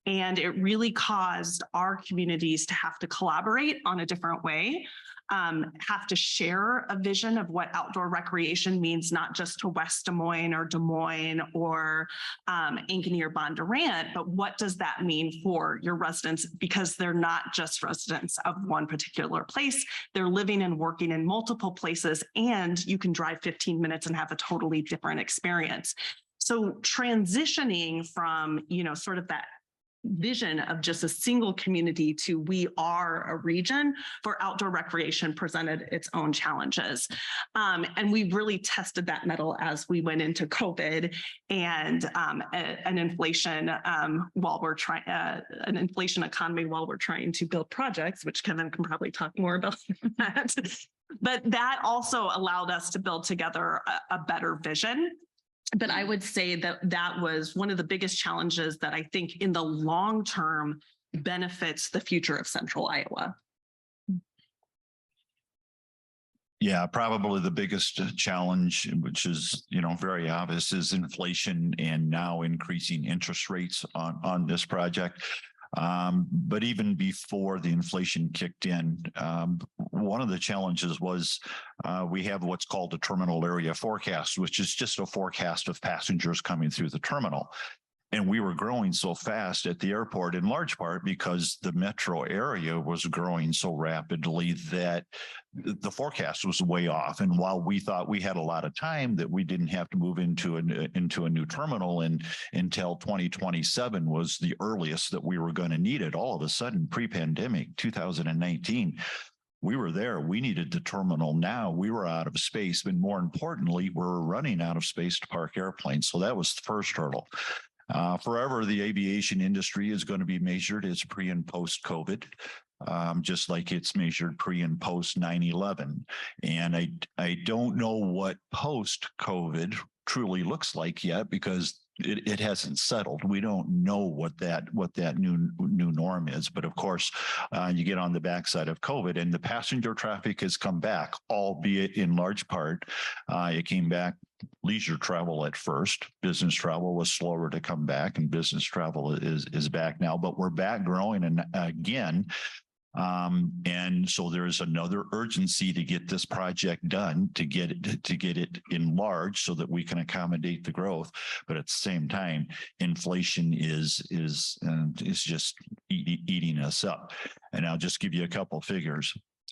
And it really caused our communities to have to collaborate on a different way. Have to share a vision of what outdoor recreation means, not just to West Des Moines or Ankeny or Bondurant, but what does that mean for your residents? Because they're not just residents of one particular place. They're living and working in multiple places, and you can drive 15 minutes and have a totally different experience. So transitioning from, sort of that vision of just a single community to we are a region for outdoor recreation presented its own challenges. And we really tested that mettle as we went into COVID and an inflation while we're trying an inflation economy while we're trying to build projects, which Kevin can probably talk more about that. But that also allowed us to build together a better vision. But I would say that that was one of the biggest challenges that I think in the long term benefits the future of Central Iowa. Yeah, probably the biggest challenge, which is, very obvious, is inflation and now increasing interest rates on this project. But even before the inflation kicked in, one of the challenges was we have what's called a terminal area forecast, which is just a forecast of passengers coming through the terminal. And we were growing so fast at the airport, in large part because the metro area was growing so rapidly that the forecast was way off. And while we thought we had a lot of time, that we didn't have to move into a new terminal until 2027 was the earliest that we were going to need it. All of a sudden, pre-pandemic, 2019, we were there. We needed the terminal now. We were out of space. And more importantly, we're running out of space to park airplanes. So that was the first hurdle. Forever, the aviation industry is going to be measured as pre and post COVID. Just like it's measured pre and post 9/11. And I don't know what post COVID truly looks like yet because it hasn't settled. We don't know what that new norm is. But of course, you get on the backside of COVID and the passenger traffic has come back, albeit in large part, it came back leisure travel at first. Business travel was slower to come back, and business travel is back now, but we're back growing and again. And so there's another urgency to get this project done, to get it enlarged so that we can accommodate the growth. But at the same time, inflation is just eating us up. And I'll just give you a couple of figures.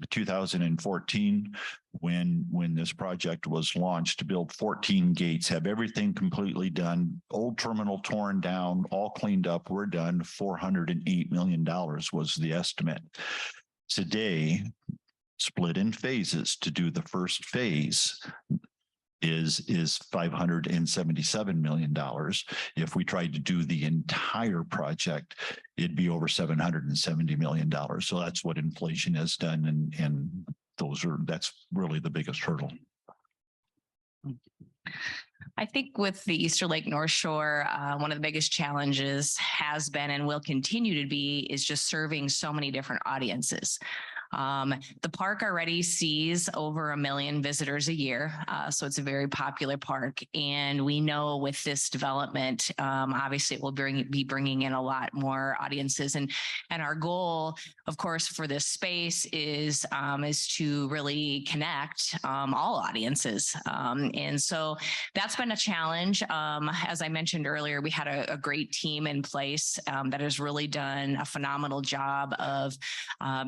2014, when this project was launched, to build 14 gates, have everything completely done, old terminal torn down, all cleaned up, we're done. $408 million was the estimate. Today, split in phases to do the first phase is $577 million. If we tried to do the entire project, it'd be over $770 million. So that's what inflation has done. And that's really the biggest hurdle. I think with the Easter Lake North Shore, one of the biggest challenges has been and will continue to be is just serving so many different audiences. The park already sees over 1 million visitors a year, so it's a very popular park. And we know with this development, obviously it will be bringing in a lot more audiences. And our goal, of course, for this space is to really connect all audiences. And so that's been a challenge. As I mentioned earlier, we had a great team in place that has really done a phenomenal job of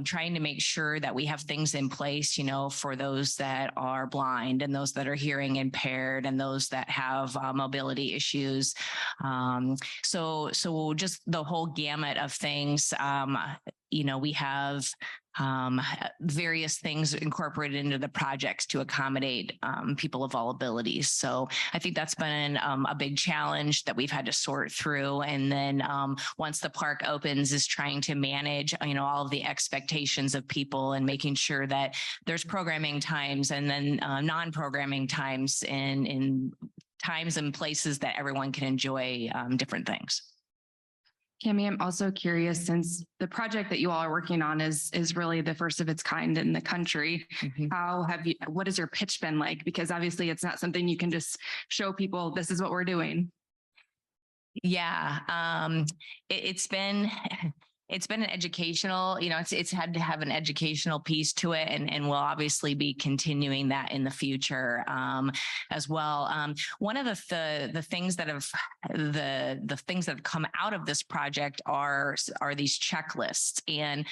trying to make sure that we have things in place, for those that are blind and those that are hearing impaired and those that have mobility issues. So just the whole gamut of things. We have various things incorporated into the projects to accommodate people of all abilities. So I think that's been a big challenge that we've had to sort through. And then once the park opens, is trying to manage, all of the expectations of people and making sure that there's programming times and then non-programming times in times and places that everyone can enjoy different things. Cami, I'm also curious, since the project that you all are working on is really the first of its kind in the country, what has your pitch been like? Because obviously it's not something you can just show people, this is what we're doing. Yeah, it's been an educational, it's had to have an educational piece to it, and we'll obviously be continuing that in the future as well. One of the things that have come out of this project are these checklists, and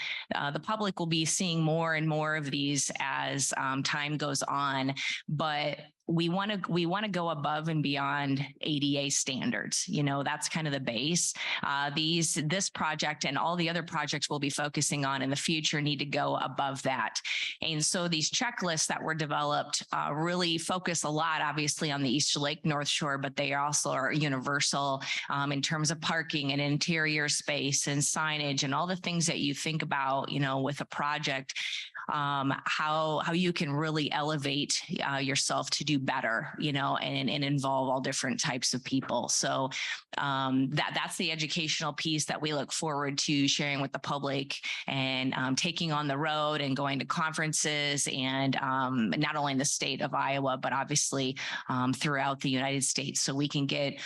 the public will be seeing more and more of these as time goes on. But we want to go above and beyond ADA standards. That's kind of the base. This project and all the other projects we'll be focusing on in the future need to go above that. And so these checklists that were developed really focus a lot, obviously, on the Easter Lake North Shore, but they also are universal in terms of parking and interior space and signage and all the things that you think about, with a project. How you can really elevate yourself to do better, and involve all different types of people. So that's the educational piece that we look forward to sharing with the public and taking on the road and going to conferences and not only in the state of Iowa, but obviously throughout the United States, so we can get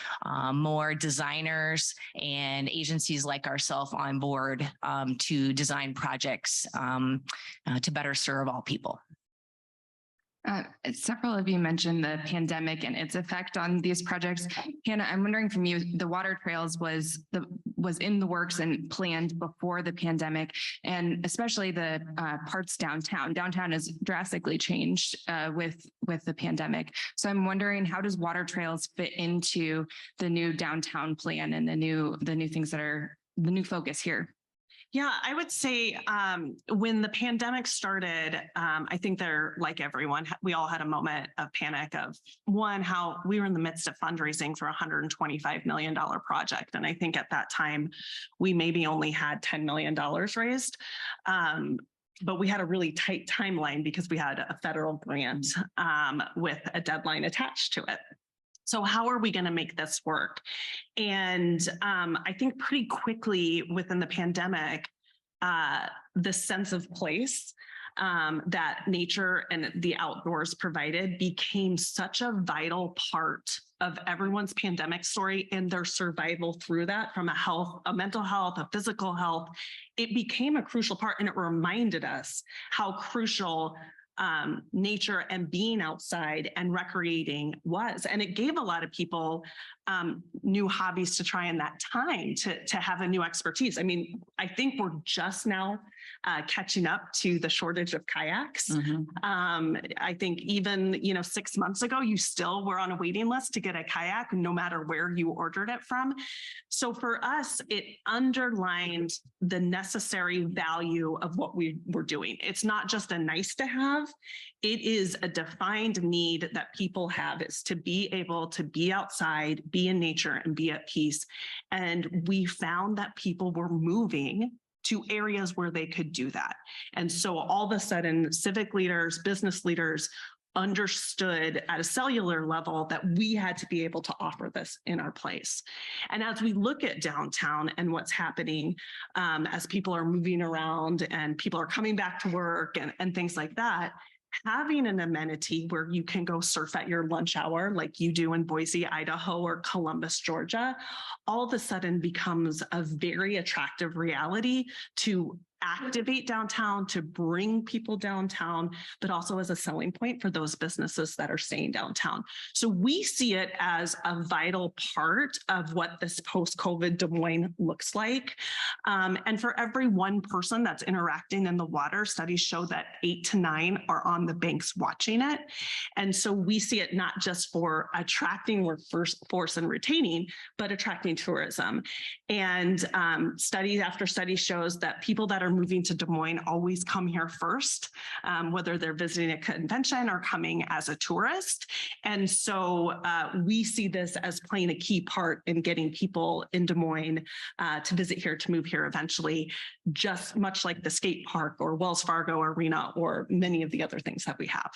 more designers and agencies like ourselves on board to design projects to better serve all people. Several of you mentioned the pandemic and its effect on these projects. Hannah, I'm wondering from you, the water trails was in the works and planned before the pandemic, and especially the parts downtown. Downtown has drastically changed with the pandemic. So I'm wondering, how does water trails fit into the new downtown plan and the new things that are the new focus here? Yeah, I would say when the pandemic started, I think like everyone, we all had a moment of panic of one, how we were in the midst of fundraising for a $125 million project. And I think at that time, we maybe only had $10 million raised. But we had a really tight timeline because we had a federal grant with a deadline attached to it. So how are we going to make this work? And I think pretty quickly within the pandemic, the sense of place that nature and the outdoors provided became such a vital part of everyone's pandemic story and their survival through that, from a mental health, a physical health. It became a crucial part, and it reminded us how crucial nature and being outside and recreating was. And it gave a lot of people new hobbies to try in that time to have a new expertise. I mean, I think we're just now catching up to the shortage of kayaks. I think even, 6 months ago, you still were on a waiting list to get a kayak, no matter where you ordered it from. So for us, it underlined the necessary value of what we were doing. It's not just a nice to have. It is a defined need that people have, is to be able to be outside, be in nature, and be at peace. And we found that people were moving to areas where they could do that. And so all of a sudden, civic leaders, business leaders understood at a cellular level that we had to be able to offer this in our place. And as we look at downtown and what's happening, as people are moving around and people are coming back to work and things like that, having an amenity where you can go surf at your lunch hour, like you do in Boise, Idaho, or Columbus, Georgia, all of a sudden becomes a very attractive reality to activate downtown, to bring people downtown, but also as a selling point for those businesses that are staying downtown. So we see it as a vital part of what this post-COVID Des Moines looks like. And for every one person that's interacting in the water, studies show that 8 to 9 are on the banks watching it. And so we see it not just for attracting workforce and retaining, but attracting tourism. And study after study shows that people that are moving to Des Moines always come here first, whether they're visiting a convention or coming as a tourist. And so we see this as playing a key part in getting people in Des Moines to visit here, to move here eventually, just much like the skate park or Wells Fargo Arena or many of the other things that we have.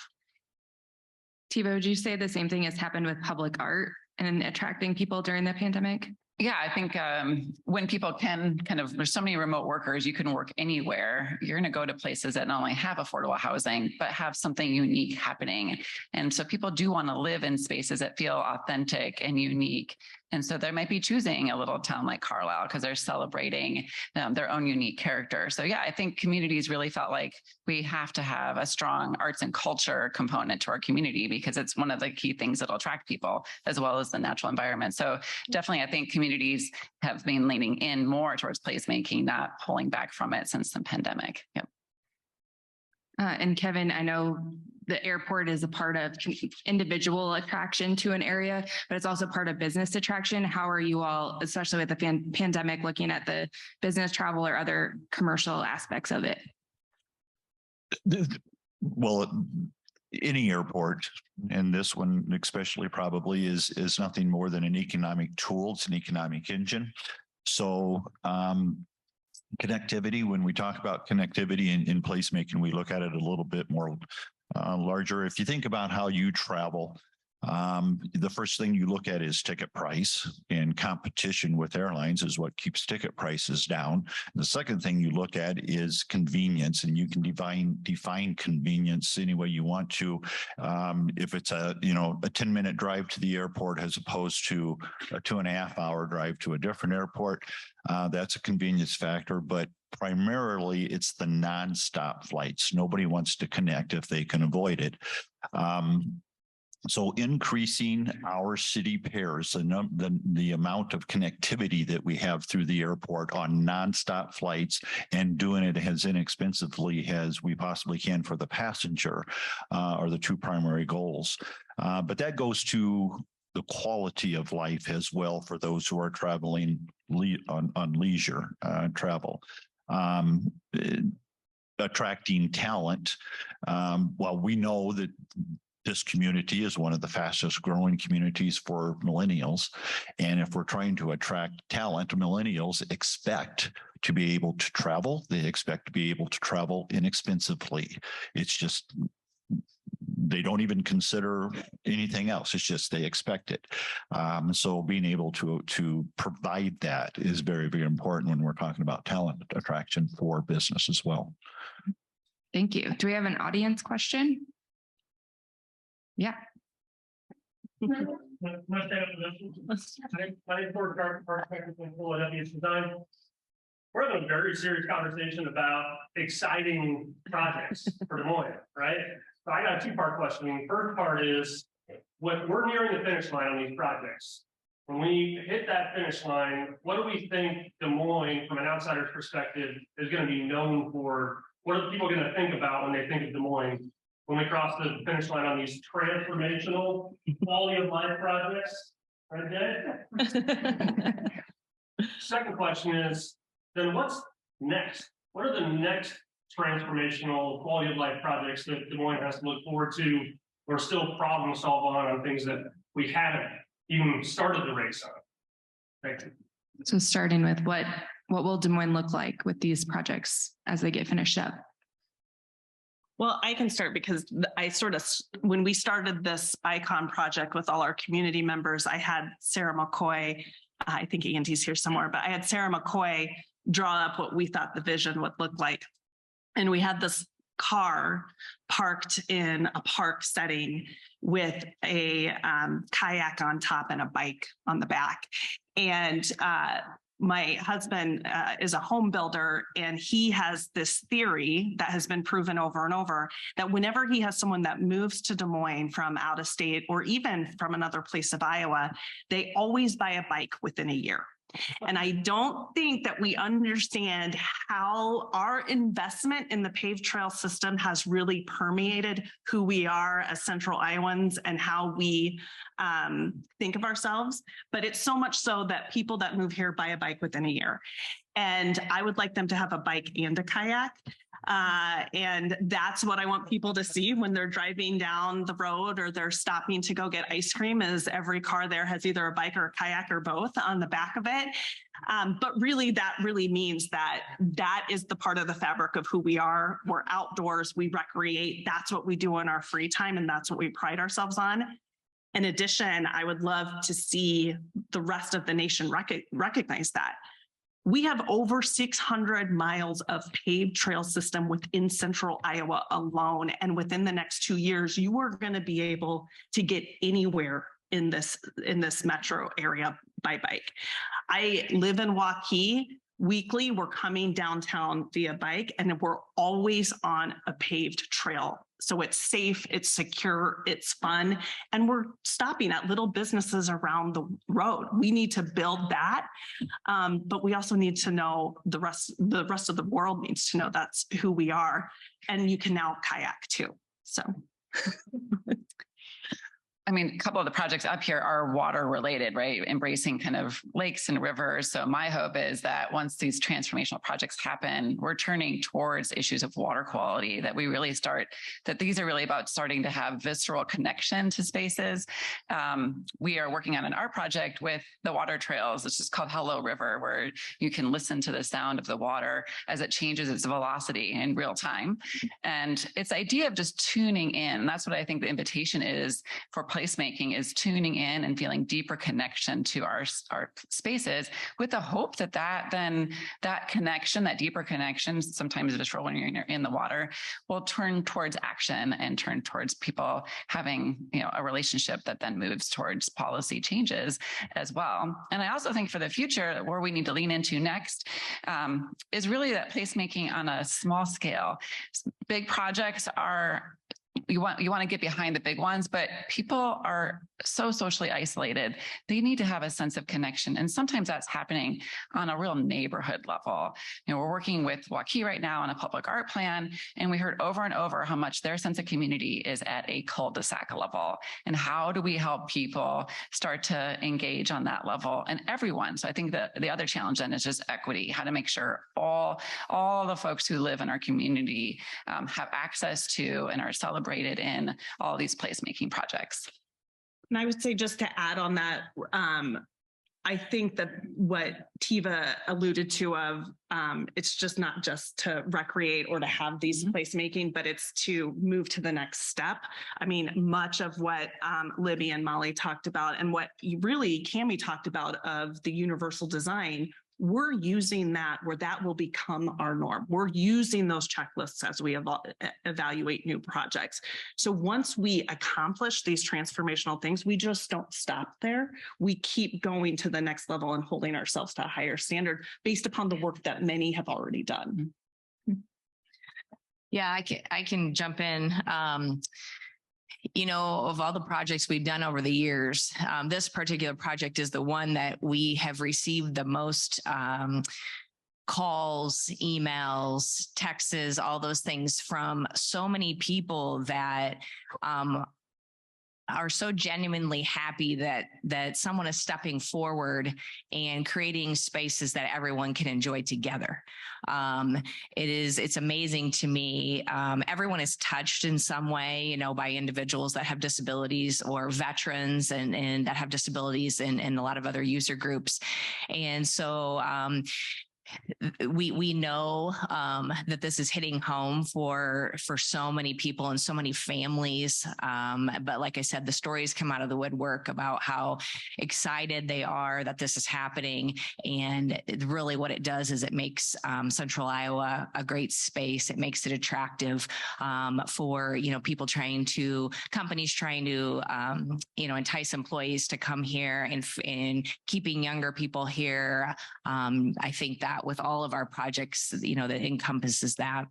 Teva, would you say the same thing has happened with public art and attracting people during the pandemic? Yeah, I think when people can there's so many remote workers, you can work anywhere. You're going to go to places that not only have affordable housing, but have something unique happening. And so people do want to live in spaces that feel authentic and unique. And so they might be choosing a little town like Carlisle because they're celebrating their own unique character. So yeah, I think communities really felt like we have to have a strong arts and culture component to our community because it's one of the key things that'll attract people, as well as the natural environment. So definitely, I think communities have been leaning in more towards placemaking, not pulling back from it since the pandemic. Yep. And Kevin, I know the airport is a part of individual attraction to an area, but it's also part of business attraction. How are you all, especially with the pandemic, looking at the business travel or other commercial aspects of it? Well, any airport, and this one especially probably is nothing more than an economic tool. It's an economic engine. So connectivity, when we talk about connectivity in placemaking, we look at it a little bit more larger. If you think about how you travel, the first thing you look at is ticket price, and competition with airlines is what keeps ticket prices down. The second thing you look at is convenience, and you can define convenience any way you want to. If it's a 10-minute drive to the airport as opposed to a 2.5-hour drive to a different airport, that's a convenience factor. But primarily, it's the nonstop flights. Nobody wants to connect if they can avoid it. So increasing our city pairs, the amount of connectivity that we have through the airport on nonstop flights, and doing it as inexpensively as we possibly can for the passenger are the two primary goals. But that goes to the quality of life as well for those who are traveling on leisure travel. attracting talent. While we know that this community is one of the fastest growing communities for millennials. And if we're trying to attract talent, millennials expect to be able to travel. They expect to be able to travel inexpensively. It's just, they don't even consider anything else. It's just they expect it. So being able to provide that is very, very important when we're talking about talent attraction for business as well. Thank you. Do we have an audience question? Yeah. My name is architect in Philadelphia Design. We're having a very serious conversation about exciting projects for Des Moines, right? So I got a two-part question. The first part is, when we're nearing the finish line on these projects, when we hit that finish line, what do we think Des Moines, from an outsider's perspective, is going to be known for? What are people going to think about when they think of Des Moines when we cross the finish line on these transformational quality of life projects? Right, Jay? Second question is, then what's next? What are the next transformational quality of life projects that Des Moines has to look forward to? We're still problem solving on things that we haven't even started the race on. Thank you. So starting with what will Des Moines look like with these projects as they get finished up? Well, I can start because when we started this icon project with all our community members, I had Sarah McCoy, I think Andy's here somewhere, but I had Sarah McCoy draw up what we thought the vision would look like. And we had this car parked in a park setting with a kayak on top and a bike on the back. And my husband is a home builder, and he has this theory that has been proven over and over that whenever he has someone that moves to Des Moines from out of state or even from another place of Iowa, they always buy a bike within a year. And I don't think that we understand how our investment in the paved trail system has really permeated who we are as Central Iowans and how we think of ourselves. But it's so much so that people that move here buy a bike within a year. And I would like them to have a bike and a kayak. And that's what I want people to see when they're driving down the road or they're stopping to go get ice cream, is every car there has either a bike or a kayak or both on the back of it. But really, that really means that is the part of the fabric of who we are. We're outdoors, we recreate. That's what we do in our free time, and that's what we pride ourselves on. In addition, I would love to see the rest of the nation recognize that. We have over 600 miles of paved trail system within Central Iowa alone. And within the next 2 years, you are going to be able to get anywhere in this metro area by bike. I live in Waukee. Weekly, we're coming downtown via bike, and we're always on a paved trail. So it's safe, it's secure, it's fun, and we're stopping at little businesses around the road. We need to build that, but we also need to know the rest of the world needs to know that's who we are. And you can now kayak too. So. I mean, a couple of the projects up here are water related, right? Embracing kind of lakes and rivers. So my hope is that once these transformational projects happen, we're turning towards issues of water quality, that we really that these are really about starting to have visceral connection to spaces. We are working on an art project with the water trails. It's just called Hello River, where you can listen to the sound of the water as it changes its velocity in real time. And it's the idea of just tuning in. That's what I think the invitation is for placemaking, is tuning in and feeling deeper connection to our spaces, with the hope that connection, that deeper connection, sometimes visceral when you're in the water, will turn towards action and turn towards people having, a relationship that then moves towards policy changes as well. And I also think for the future, where we need to lean into next is really that placemaking on a small scale. Big projects you want to get behind the big ones, but people are so socially isolated. They need to have a sense of connection. And sometimes that's happening on a real neighborhood level. We're working with Waukee right now on a public art plan, and we heard over and over how much their sense of community is at a cul-de-sac level. And how do we help people start to engage on that level, and everyone? So I think that the other challenge then is just equity, how to make sure all the folks who live in our community have access to and are celebrated in all these placemaking projects. And I would say, just to add on that, I think that what Teva alluded to it's just not just to recreate or to have these placemaking, but it's to move to the next step. I mean, much of what Libby and Molly talked about, and what really Cammie talked about of the universal design, we're using that where that will become our norm. We're using those checklists as we evaluate new projects. So once we accomplish these transformational things, we just don't stop there. We keep going to the next level and holding ourselves to a higher standard based upon the work that many have already done. Yeah, I can jump in. Of all the projects we've done over the years, this particular project is the one that we have received the most calls, emails, texts, all those things from so many people that are so genuinely happy that someone is stepping forward and creating spaces that everyone can enjoy together. It's amazing to me. Everyone is touched in some way, by individuals that have disabilities, or veterans and that have disabilities, and a lot of other user groups. And so we know that this is hitting home for so many people and so many families. But like I said, the stories come out of the woodwork about how excited they are that this is happening. And really what it does is it makes Central Iowa a great space. It makes it attractive for, companies trying to, entice employees to come here, and keeping younger people here. I think that with all of our projects, that encompasses that.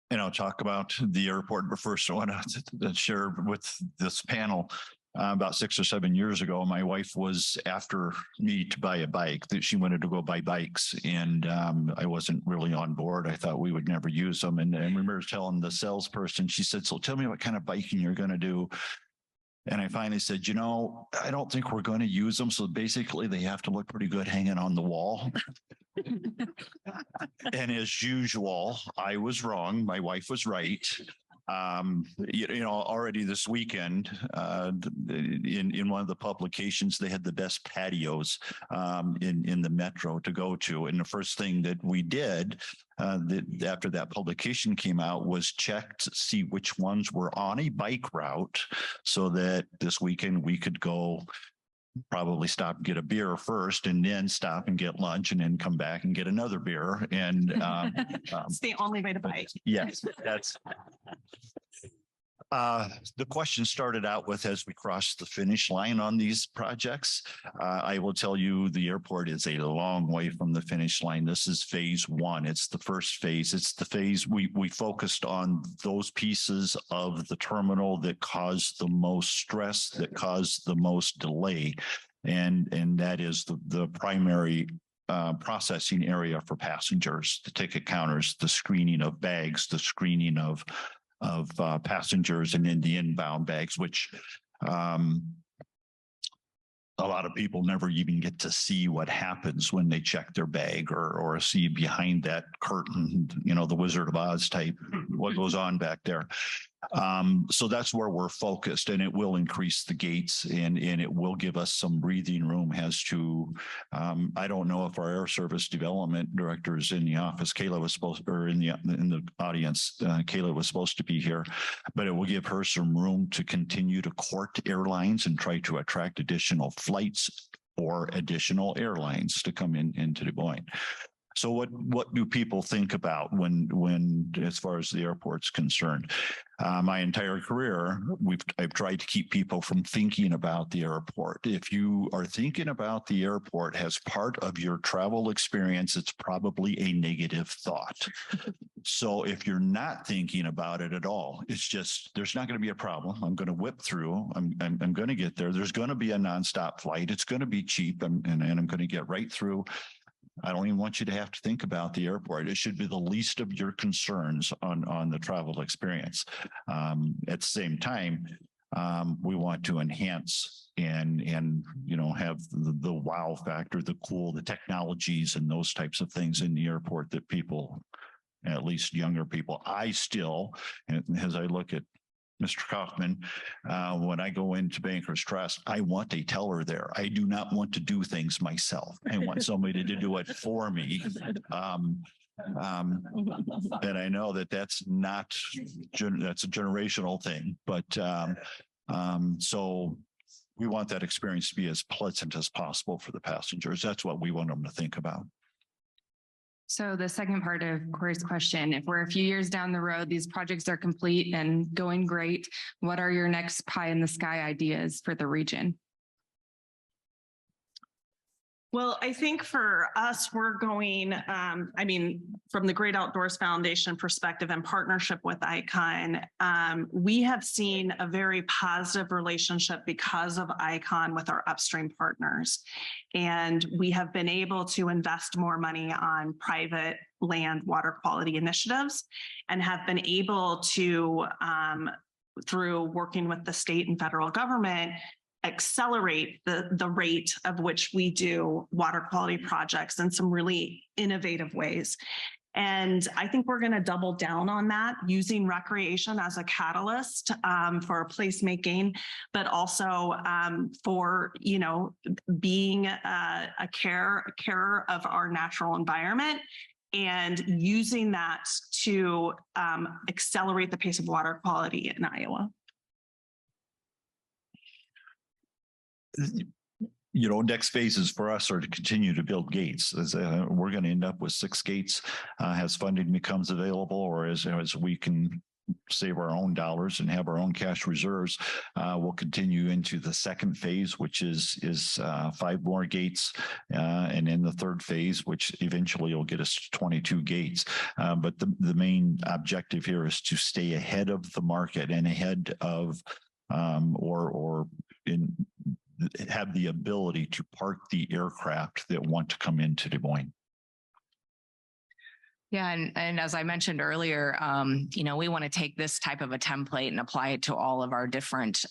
And I'll talk about the airport, but first I want to share with this panel. About 6 or 7 years ago, my wife was after me to buy a bike. That she wanted to go buy bikes, and I wasn't really on board. I thought we would never use them. And I remember telling the salesperson, she said, "So tell me what kind of biking you're going to do." And I finally said, I don't think we're going to use them. So basically they have to look pretty good hanging on the wall. And as usual, I was wrong. My wife was right. Already this weekend, in one of the publications, they had the best patios in the metro to go to. And the first thing that we did after that publication came out was check to see which ones were on a bike route, so that this weekend we could go probably stop and get a beer first, and then stop and get lunch, and then come back and get another beer. And it's the only way to bike. Yes, that's. The question started out with, as we crossed the finish line on these projects, I will tell you the airport is a long way from the finish line. This is phase one. It's the first phase. It's the phase we focused on those pieces of the terminal that caused the most stress, that caused the most delay. And that is the primary processing area for passengers, the ticket counters, the screening of bags, the screening of passengers, and in the inbound bags, which a lot of people never even get to see what happens when they check their bag, or see behind that curtain, the Wizard of Oz type, what goes on back there. So that's where we're focused, and it will increase the gates, and it will give us some breathing room as to, I don't know if our air service development director is in the office. Kayla was supposed, or in the audience, Kayla was supposed to be here, but it will give her some room to continue to court airlines and try to attract additional flights or additional airlines to come into Des Moines. So what do people think about when as far as the airport's concerned? My entire career, I've tried to keep people from thinking about the airport. If you are thinking about the airport as part of your travel experience, it's probably a negative thought. So if you're not thinking about it at all, it's just, there's not going to be a problem. I'm going to whip through. I'm going to get there. There's going to be a nonstop flight. It's going to be cheap, and I'm going to get right through. I don't even want you to have to think about the airport. It should be the least of your concerns on the travel experience. At the same time, we want to enhance and have the wow factor, the cool, the technologies and those types of things in the airport that people, at least younger people, I still, as I look at Mr. Kaufman, when I go into Bankers Trust, I want a teller there. I do not want to do things myself. I want somebody to do it for me. And I know that's not, that's a generational thing, but so we want that experience to be as pleasant as possible for the passengers. That's what we want them to think about. So the second part of Corey's question, if we're a few years down the road, these projects are complete and going great, what are your next pie in the sky ideas for the region? Well, I think for us, we're going, from the Great Outdoors Foundation perspective and partnership with ICON, we have seen a very positive relationship because of ICON with our upstream partners. And we have been able to invest more money on private land water quality initiatives and have been able to, through working with the state and federal government, accelerate the rate of which we do water quality projects in some really innovative ways. And I think we're going to double down on that, using recreation as a catalyst for placemaking, but also for, being a carer of our natural environment and using that to accelerate the pace of water quality in Iowa. Next phases for us are to continue to build gates. We're going to end up with 6 gates as funding becomes available, or as we can save our own dollars and have our own cash reserves. We'll continue into the second phase, which is 5 more gates, and in the third phase, which eventually will get us to 22 gates. But the main objective here is to stay ahead of the market and ahead of have the ability to park the aircraft that want to come into Des Moines. Yeah, and as I mentioned earlier, we want to take this type of a template and apply it to all of our different,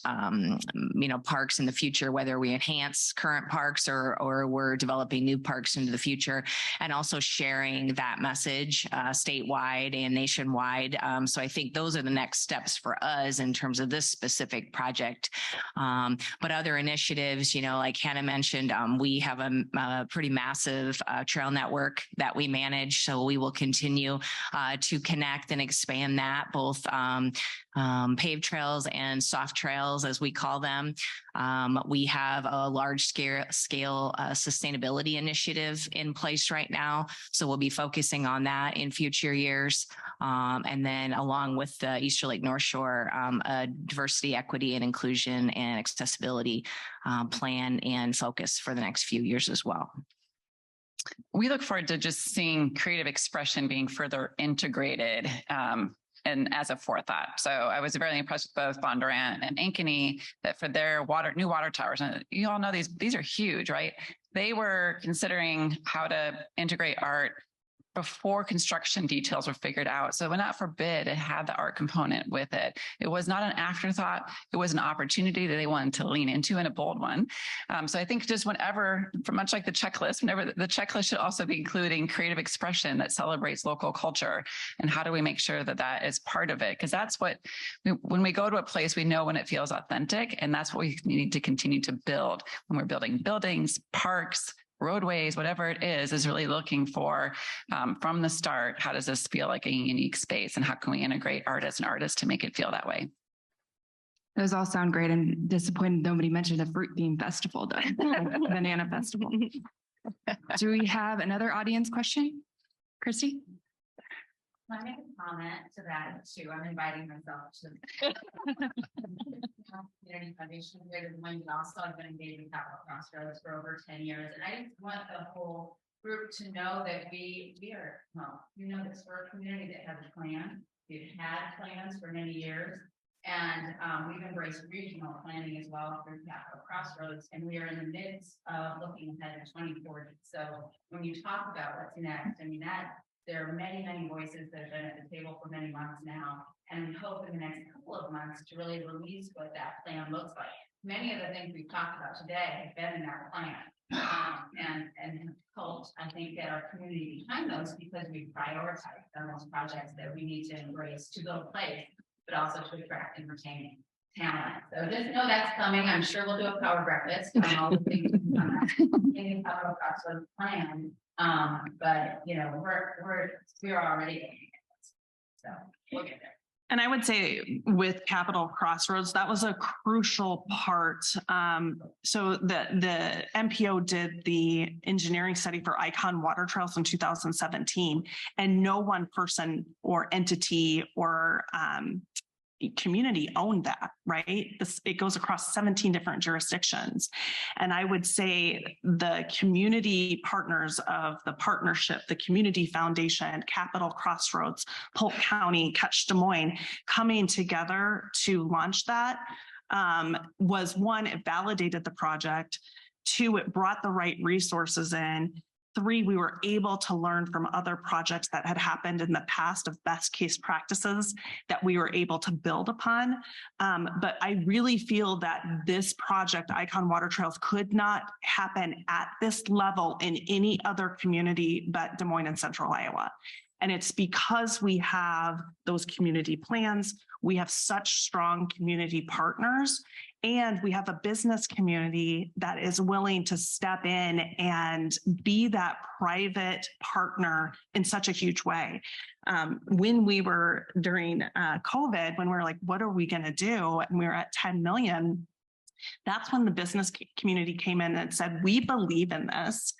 parks in the future, whether we enhance current parks or we're developing new parks into the future, and also sharing that message statewide and nationwide. So I think those are the next steps for us in terms of this specific project. But other initiatives, like Hannah mentioned, we have a pretty massive trail network that we manage. So we will continue to connect and expand that, both paved trails and soft trails, as we call them. We have a large scale sustainability initiative in place right now. So we'll be focusing on that in future years. And then along with the Easter Lake North Shore, a diversity, equity, and inclusion and accessibility plan and focus for the next few years as well. We look forward to just seeing creative expression being further integrated and as a forethought. So I was very impressed with both Bondurant and Ankeny that for their new water towers, and you all know these are huge, right? They were considering how to integrate art before construction details were figured out. So when that forbid, it had the art component with it. It was not an afterthought. It was an opportunity that they wanted to lean into, and a bold one. So I think just whenever, much like the checklist, whenever the checklist should also be including creative expression that celebrates local culture. And how do we make sure that that is part of it? Because that's when we go to a place, we know when it feels authentic. And that's what we need to continue to build when we're building buildings, parks, roadways, whatever it is really looking for from the start, how does this feel like a unique space, and how can we integrate artists to make it feel that way? Those all sound great. I'm disappointed nobody mentioned a fruit themed festival, though. Banana festival. Do we have another audience question? Christy? Let me make a comment to that too. I'm inviting myself to the Community Foundation of Greater Des Moines, but also I've been engaged in Capital Crossroads for over 10 years. And I just want the whole group to know that we are, well, you know, this we're a community that has a plan. We've had plans for many years. And we've embraced regional planning as well through Capital Crossroads. And we are in the midst of looking ahead to 2040. So when you talk about what's next, I mean, there are many, many voices that have been at the table for many months now, and we hope in the next couple of months to really release what that plan looks like. Many of the things we've talked about today have been in our plan, and helped, I think, get our community behind those because we prioritize those projects that we need to embrace to build a place, but also to attract and retain talent. So just know that's coming. I'm sure we'll do a power breakfast on all the things in the Capital Crossroads plan. But you know, we're already getting it. So we'll get there. And I would say with Capital Crossroads, that was a crucial part. So the MPO did the engineering study for Icon Water Trails in 2017, and no one person or entity or community owned that, right? It goes across 17 different jurisdictions. And I would say the community partners of the partnership, the Community Foundation, Capital Crossroads, Polk County, Des Moines, coming together to launch that was one, it validated the project. Two, it brought the right resources in. Three, we were able to learn from other projects that had happened in the past of best case practices that we were able to build upon. But I really feel that this project, Icon Water Trails, could not happen at this level in any other community but Des Moines and Central Iowa. And it's because we have those community plans, we have such strong community partners, and we have a business community that is willing to step in and be that private partner in such a huge way. When we were during COVID, when we were like, what are we going to do? And we were at 10 million. That's when the business community came in and said, we believe in this.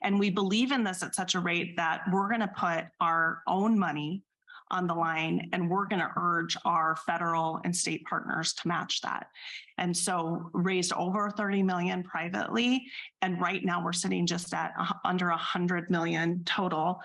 And we believe in this at such a rate that we're going to put our own money on the line, and we're going to urge our federal and state partners to match that. And so raised over 30 million privately. And right now we're sitting just at under 100 million total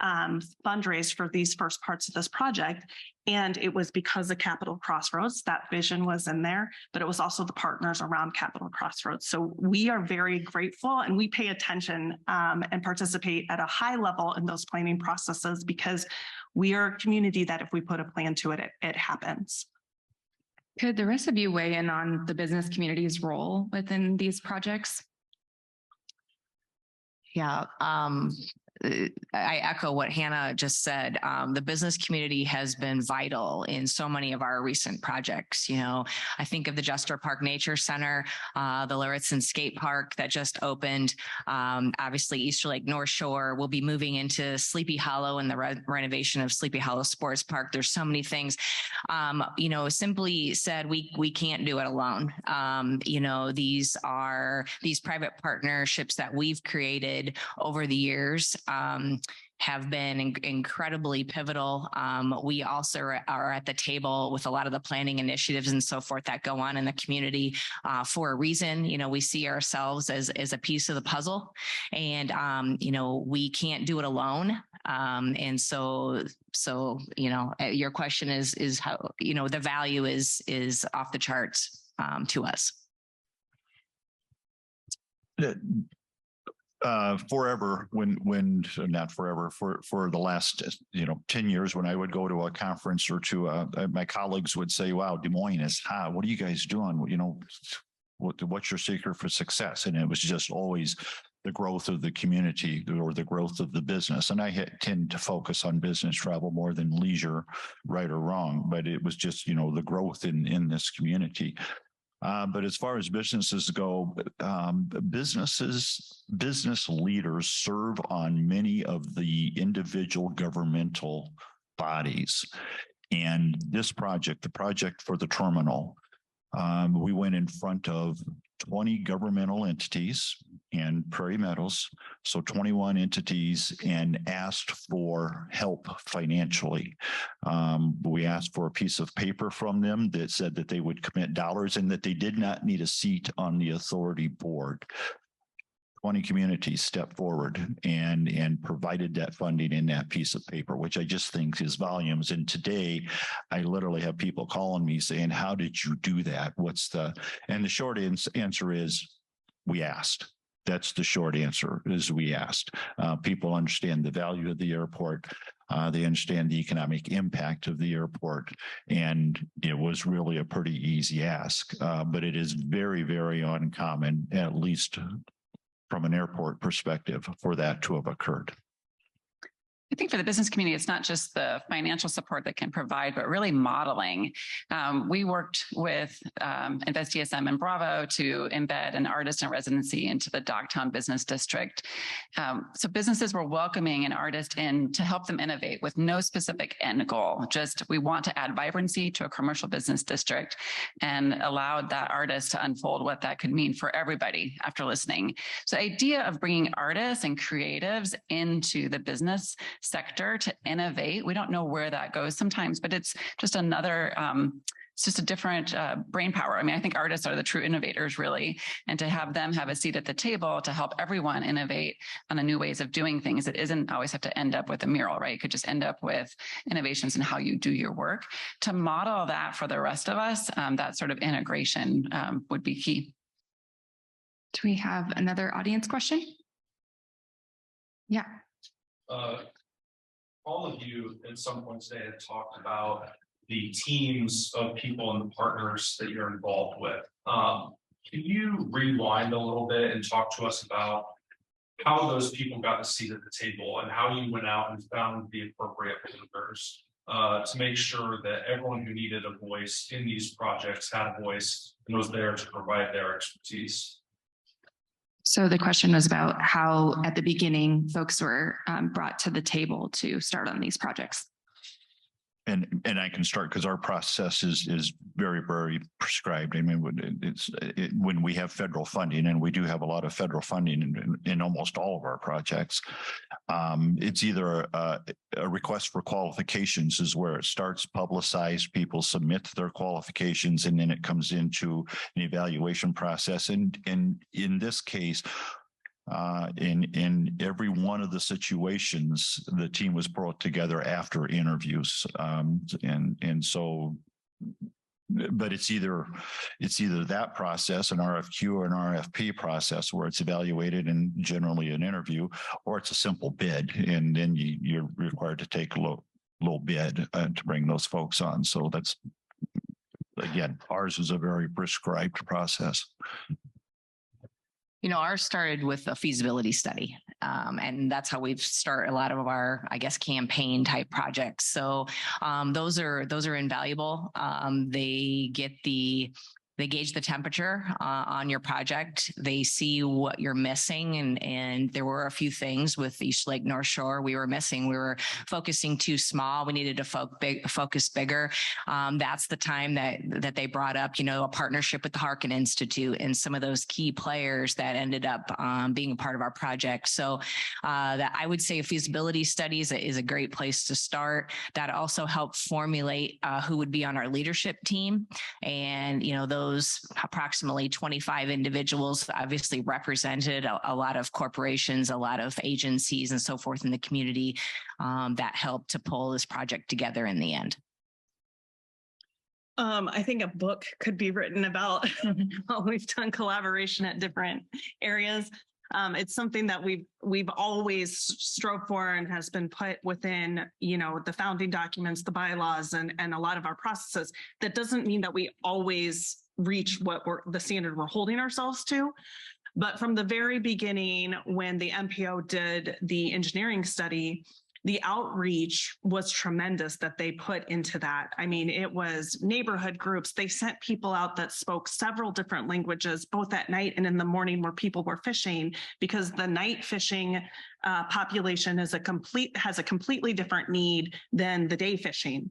fundraised for these first parts of this project. And it was because of Capital Crossroads, that vision was in there, but it was also the partners around Capital Crossroads. So we are very grateful, and we pay attention and participate at a high level in those planning processes because we are a community that if we put a plan to it, it happens. Could the rest of you weigh in on the business community's role within these projects? Yeah, I echo what Hannah just said. The business community has been vital in so many of our recent projects. You know, I think of the Jester Park Nature Center, the Lauritzen Skate Park that just opened. Obviously, Easter Lake North Shore will be moving into Sleepy Hollow and the renovation of Sleepy Hollow Sports Park. There's so many things. You know, simply said, we can't do it alone. You know, these private partnerships that we've created over the years have been incredibly pivotal. We also are at the table with a lot of the planning initiatives and so forth that go on in the community for a reason. You know, we see ourselves as a piece of the puzzle, and you know, we can't do it alone. And so you know, your question is how, you know, the value is off the charts to us. Forever, not forever, for the last 10 years, when I would go to a conference or to my colleagues would say, wow, Des Moines is hot. What are you guys doing? You know, what's your secret for success? And it was just always the growth of the community or the growth of the business. And I tend to focus on business travel more than leisure, right or wrong, but it was just, you know, the growth in this community. But as far as businesses go, business leaders serve on many of the individual governmental bodies. And this project, the project for the terminal, we went in front of 20 governmental entities and Prairie Meadows, so 21 entities, and asked for help financially. We asked for a piece of paper from them that said that they would commit dollars and that they did not need a seat on the authority board. 20 communities stepped forward and provided that funding in that piece of paper, which I just think is volumes. And today I literally have people calling me saying, how did you do that? And the short answer is we asked. That's the short answer, is we asked. People understand the value of the airport. They understand the economic impact of the airport, and it was really a pretty easy ask. But it is very, very uncommon, at least from an airport perspective, for that to have occurred. I think for the business community, it's not just the financial support that can provide, but really modeling. We worked with Invest DSM and Bravo to embed an artist in residency into the Dogtown Business District. So businesses were welcoming an artist in to help them innovate with no specific end goal. Just we want to add vibrancy to a commercial business district, and allowed that artist to unfold what that could mean for everybody after listening. So the idea of bringing artists and creatives into the business sector to innovate. We don't know where that goes sometimes, but it's just another, it's just a different brain power. I mean, I think artists are the true innovators, really, and to have them have a seat at the table to help everyone innovate on the new ways of doing things. It isn't always have to end up with a mural, right? It could just end up with innovations in how you do your work. To model that for the rest of us, that sort of integration would be key. Do we have another audience question? Yeah. All of you at some point today have talked about the teams of people and the partners that you're involved with. Can you rewind a little bit and talk to us about how those people got a seat at the table and how you went out and found the appropriate leaders to make sure that everyone who needed a voice in these projects had a voice and was there to provide their expertise? So the question was about how at the beginning folks were brought to the table to start on these projects. And I can start because our process is very, very prescribed. I mean, when we have federal funding, and we do have a lot of federal funding in almost all of our projects, it's either a request for qualifications is where it starts, publicized, people submit their qualifications, and then it comes into an evaluation process. And in this case, in every one of the situations, the team was brought together after interviews, and so, but it's either that process, an RFQ or an RFP process, where it's evaluated and generally an interview, or it's a simple bid, and then you're required to take a low bid to bring those folks on. So that's, again, ours is a very prescribed process. You know, ours started with a feasibility study, and that's how we've started a lot of our, I guess, campaign type projects. So those are invaluable. They gauge the temperature on your project. They see what you're missing. And there were a few things with East Lake North Shore we were missing. We were focusing too small. We needed to focus bigger. That's the time that they brought up, you know, a partnership with the Harkin Institute and some of those key players that ended up being a part of our project. So that I would say a feasibility study is a great place to start. That also helped formulate who would be on our leadership team. And, you know, those approximately 25 individuals obviously represented a lot of corporations, a lot of agencies and so forth in the community that helped to pull this project together in the end. I think a book could be written about how we've done collaboration at different areas. It's something that we've always strove for and has been put within, you know, the founding documents, the bylaws, and a lot of our processes. That doesn't mean that we always reach the standard we're holding ourselves to. But from the very beginning, when the MPO did the engineering study, the outreach was tremendous that they put into that. I mean, it was neighborhood groups. They sent people out that spoke several different languages, both at night and in the morning, where people were fishing, because the night fishing population has a completely different need than the day fishing.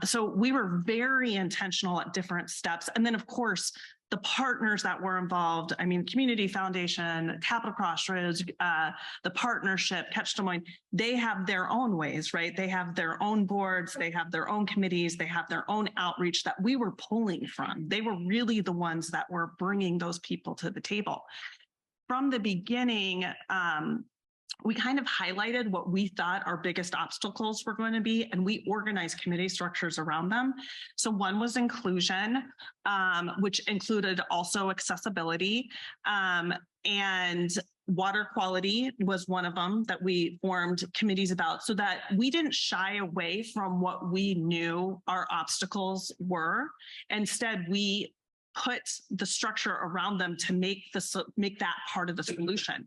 So we were very intentional at different steps. And then, of course, the partners that were involved, I mean, Community Foundation, Capital Crossroads, the partnership, Catch Des Moines, they have their own ways, right? They have their own boards, they have their own committees, they have their own outreach that we were pulling from. They were really the ones that were bringing those people to the table. From the beginning, we kind of highlighted what we thought our biggest obstacles were going to be, and we organized committee structures around them. So one was inclusion, which included also accessibility, and water quality was one of them that we formed committees about, so that we didn't shy away from what we knew our obstacles were. Instead, we put the structure around them to make that part of the solution.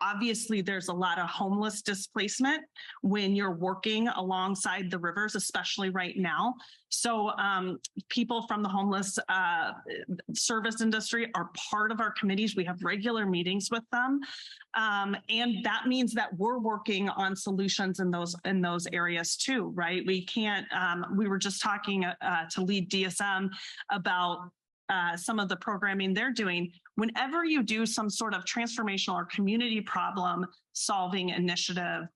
Obviously, there's a lot of homeless displacement when you're working alongside the rivers, especially right now. So people from the homeless service industry are part of our committees. We have regular meetings with them. And that means that we're working on solutions in those areas too, right? We can't, we were just talking to lead DSM about some of the programming they're doing. Whenever you do some sort of transformational or community problem solving initiative,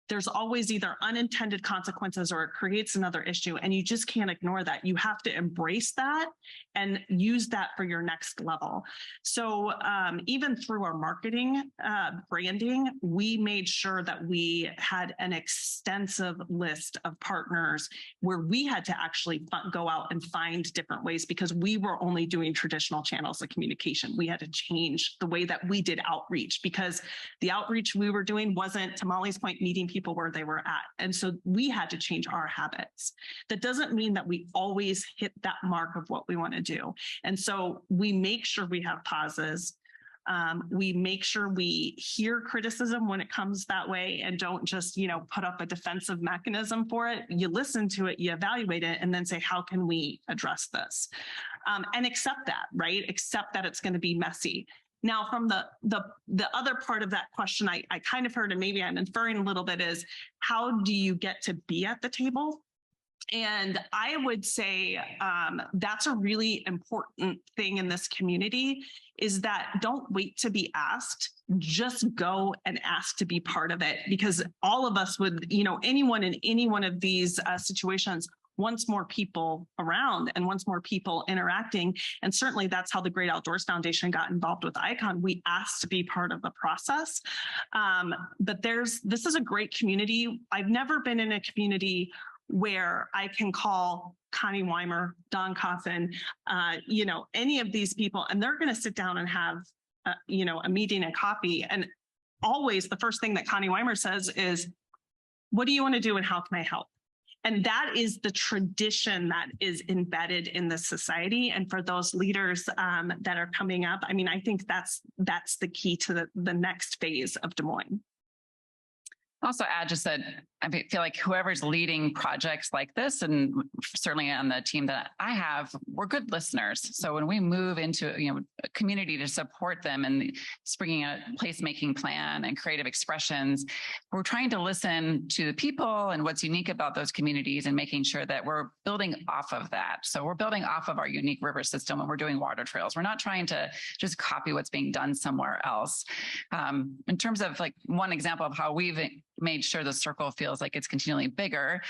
there's always either unintended consequences or it creates another issue, and you just can't ignore that. You have to embrace that and use that for your next level. So even through our marketing, branding, we made sure that we had an extensive list of partners where we had to actually go out and find different ways, because we were only doing traditional channels of communication. We had to change the way that we did outreach, because the outreach we were doing wasn't, to Molly's point, meeting people where they were at. And so we had to change our habits. That doesn't mean that we always hit that mark of what we want to do. And so we make sure we have pauses. We make sure we hear criticism when it comes that way, and don't just, put up a defensive mechanism for it. You listen to it, you evaluate it, and then say, how can we address this? And accept that, right? Accept that it's going to be messy. Now, from the other part of that question, I kind of heard, and maybe I'm inferring a little bit, is how do you get to be at the table? And I would say that's a really important thing in this community, is that don't wait to be asked, just go and ask to be part of it. Because all of us would, anyone in any one of these situations wants more people around and wants more people interacting. And certainly that's how the Great Outdoors Foundation got involved with ICON. We asked to be part of the process. But this is a great community. I've never been in a community where I can call Connie Weimer, Don Coffin, any of these people, and they're going to sit down and have, a meeting and coffee. And always the first thing that Connie Weimer says is, what do you want to do and how can I help? And that is the tradition that is embedded in the society. And for those leaders that are coming up, I think that's the key to the next phase of Des Moines. Also add just that I feel like whoever's leading projects like this, and certainly on the team that I have, we're good listeners. So when we move into a community to support them and bringing a placemaking plan and creative expressions, we're trying to listen to the people and what's unique about those communities and making sure that we're building off of that. So we're building off of our unique river system when we're doing water trails. We're not trying to just copy what's being done somewhere else. In terms of one example of how we've made sure the circle feels like it's continually bigger.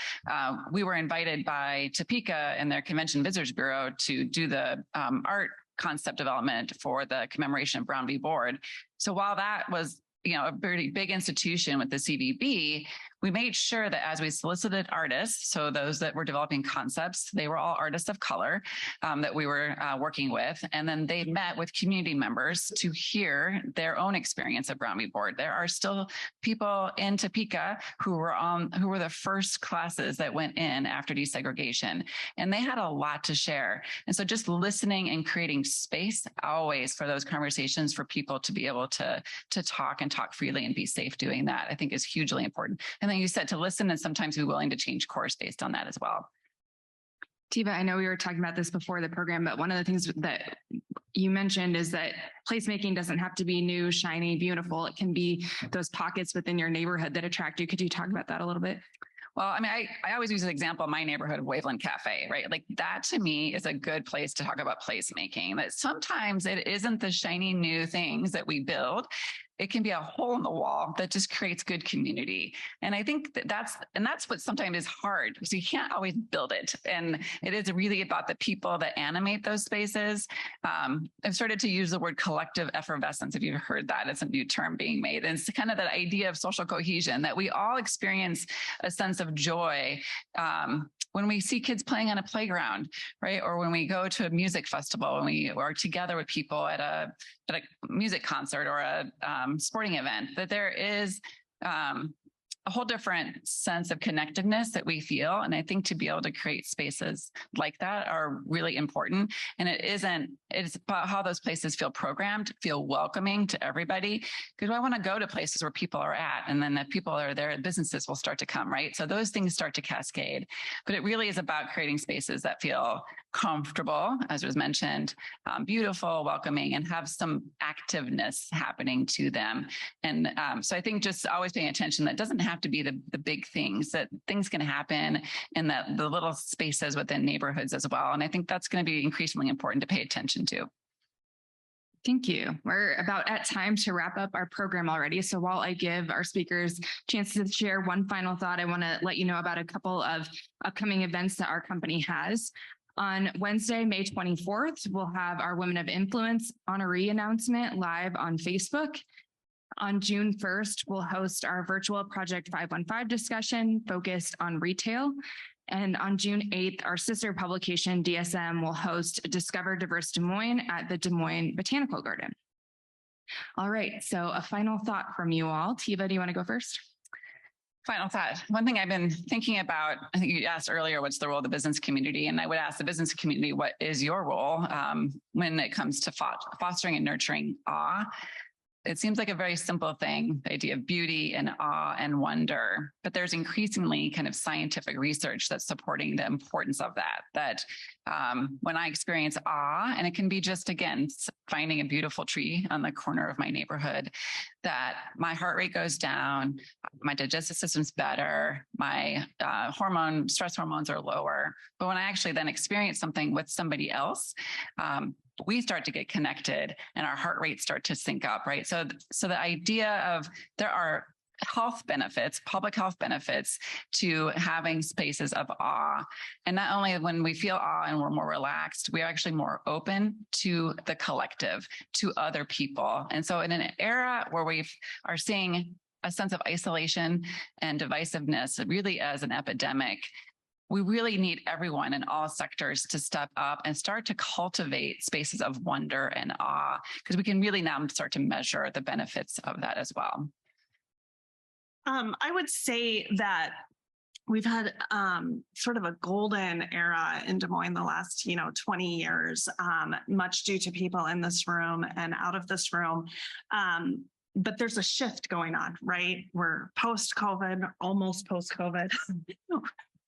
We were invited by Topeka and their Convention Visitors Bureau to do the art concept development for the commemoration of Brown v. Board. So while that was a very big institution with the CVB, we made sure that as we solicited artists, so those that were developing concepts, they were all artists of color that we were working with. And then they met with community members to hear their own experience of Brown v. Board. There are still people in Topeka who were the first classes that went in after desegregation, and they had a lot to share. And so just listening and creating space always for those conversations for people to be able to talk and talk freely and be safe doing that, I think is hugely important. And then you said to listen and sometimes be willing to change course based on that as well. Teva, I know we were talking about this before the program, but one of the things that you mentioned is that placemaking doesn't have to be new, shiny, beautiful. It can be those pockets within your neighborhood that attract you. Could you talk about that a little bit? Well, I mean, I always use an example, my neighborhood of Waveland Cafe, right? Like that to me is a good place to talk about placemaking, that sometimes it isn't the shiny new things that we build. It can be a hole in the wall that just creates good community. And I think that's what sometimes is hard, because you can't always build it. And it is really about the people that animate those spaces. I've started to use the word collective effervescence, if you've heard that. It's a new term being made. And it's kind of that idea of social cohesion, that we all experience a sense of joy when we see kids playing on a playground, right? Or when we go to a music festival, when we are together with people at a music concert or a sporting event, that there is a whole different sense of connectiveness that we feel. And I think to be able to create spaces like that are really important. And it's about how those places feel programmed, feel welcoming to everybody. Because I want to go to places where people are at, and then if people are there, businesses will start to come, right? So those things start to cascade. But it really is about creating spaces that feel comfortable, as was mentioned, beautiful, welcoming, and have some activeness happening to them. And so I think just always paying attention, that doesn't have to be the big things, that things can happen in the little spaces within neighborhoods as well. And I think that's going to be increasingly important to pay attention to. Thank you. We're about at time to wrap up our program already. So while I give our speakers chances to share one final thought, I want to let you know about a couple of upcoming events that our company has. On Wednesday, May 24th, we'll have our Women of Influence honoree announcement live on Facebook. On June 1st, we'll host our virtual Project 515 discussion focused on retail. And on June 8th, our sister publication, DSM, will host Discover Diverse Des Moines at the Des Moines Botanical Garden. All right, so a final thought from you all. Teva, do you want to go first? Final thought. One thing I've been thinking about, I think you asked earlier, what's the role of the business community? And I would ask the business community, what is your role when it comes to fostering and nurturing awe? It seems like a very simple thing, the idea of beauty and awe and wonder, but there's increasingly kind of scientific research that's supporting the importance of that when I experience awe, and it can be just, again, finding a beautiful tree on the corner of my neighborhood, that my heart rate goes down, my digestive system's better, my stress hormones are lower. But when I actually then experience something with somebody else, we start to get connected and our heart rates start to sync up, right? So the idea of there are health benefits, public health benefits to having spaces of awe. And not only when we feel awe and we're more relaxed, we're actually more open to the collective, to other people. And so in an era where we are seeing a sense of isolation and divisiveness really as an epidemic, we really need everyone in all sectors to step up and start to cultivate spaces of wonder and awe, because we can really now start to measure the benefits of that as well. I would say that we've had sort of a golden era in Des Moines the last, 20 years, much due to people in this room and out of this room. But there's a shift going on, right? We're post-COVID, almost post-COVID.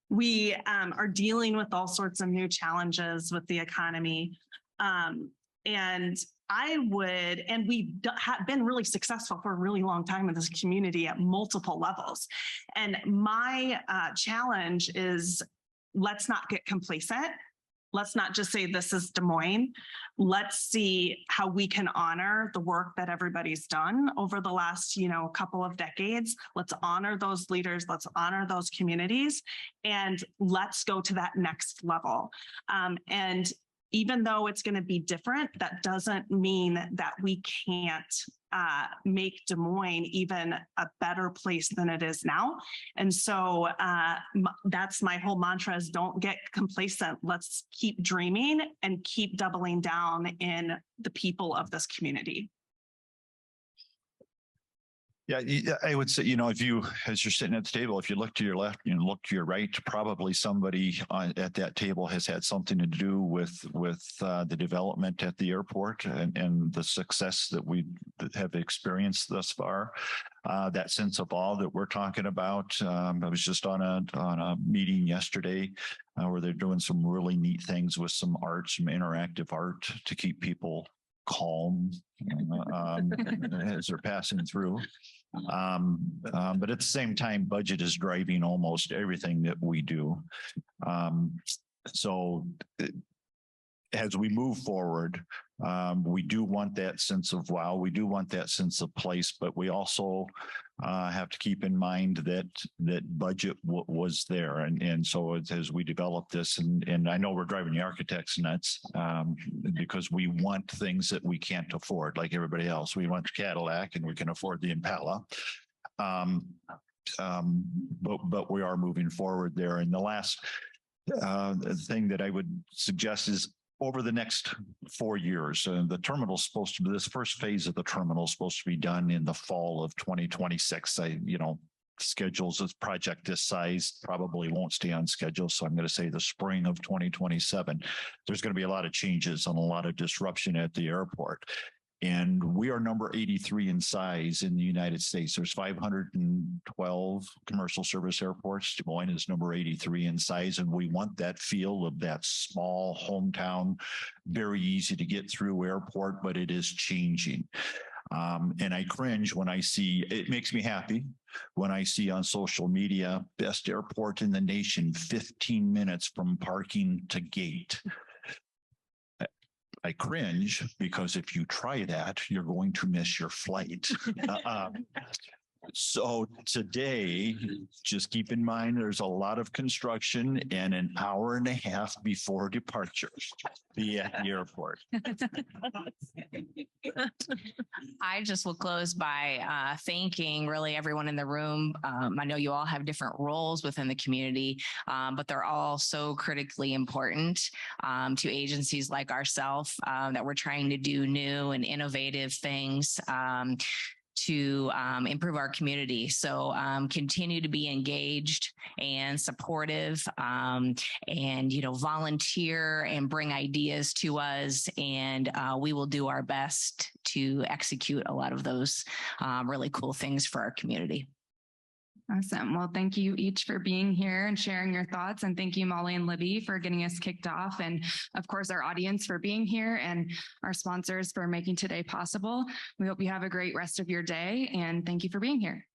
We are dealing with all sorts of new challenges with the economy. And we've been really successful for a really long time in this community at multiple levels. And my challenge is, let's not get complacent. Let's not just say this is Des Moines. Let's see how we can honor the work that everybody's done over the last, couple of decades. Let's honor those leaders. Let's honor those communities, and let's go to that next level. And even though it's going to be different, that doesn't mean that we can't make Des Moines even a better place than it is now. And so that's my whole mantra, is don't get complacent. Let's keep dreaming and keep doubling down in the people of this community. Yeah, I would say, if you, as you're sitting at the table, if you look to your left and look to your right, probably somebody at that table has had something to do with the development at the airport and the success that we have experienced thus far. That sense of awe that we're talking about. I was just on a meeting yesterday where they're doing some really neat things with some art, some interactive art to keep people calm as they're passing through. But at the same time, budget is driving almost everything that we do. So as we move forward, we do want that sense of wow, we do want that sense of place, but we also have to keep in mind that budget was there. And so as we develop this, and I know we're driving the architects nuts because we want things that we can't afford like everybody else. We want the Cadillac and we can afford the Impala. But we are moving forward there. And the last thing that I would suggest is over the next 4 years, the terminal is supposed to be, this first phase of the terminal is supposed to be done in the fall of 2026. Schedules of project this size probably won't stay on schedule. So I'm going to say the spring of 2027. There's going to be a lot of changes and a lot of disruption at the airport. And we are number 83 in size in the United States. There's 512 commercial service airports. Des Moines is number 83 in size. And we want that feel of that small hometown, very easy to get through airport, but it is changing. And I cringe when I see, it makes me happy when I see on social media, best airport in the nation, 15 minutes from parking to gate. I cringe because if you try that, you're going to miss your flight. So today, just keep in mind, there's a lot of construction and an hour and a half before departure. Be at the airport. I just will close by thanking really everyone in the room. I know you all have different roles within the community, but they're all so critically important to agencies like ourselves that we're trying to do new and innovative things to improve our community. So continue to be engaged and supportive and, volunteer and bring ideas to us. And we will do our best to execute a lot of those really cool things for our community. Awesome. Well, thank you each for being here and sharing your thoughts. And thank you, Molly and Libby, for getting us kicked off. And of course, our audience for being here and our sponsors for making today possible. We hope you have a great rest of your day. And thank you for being here.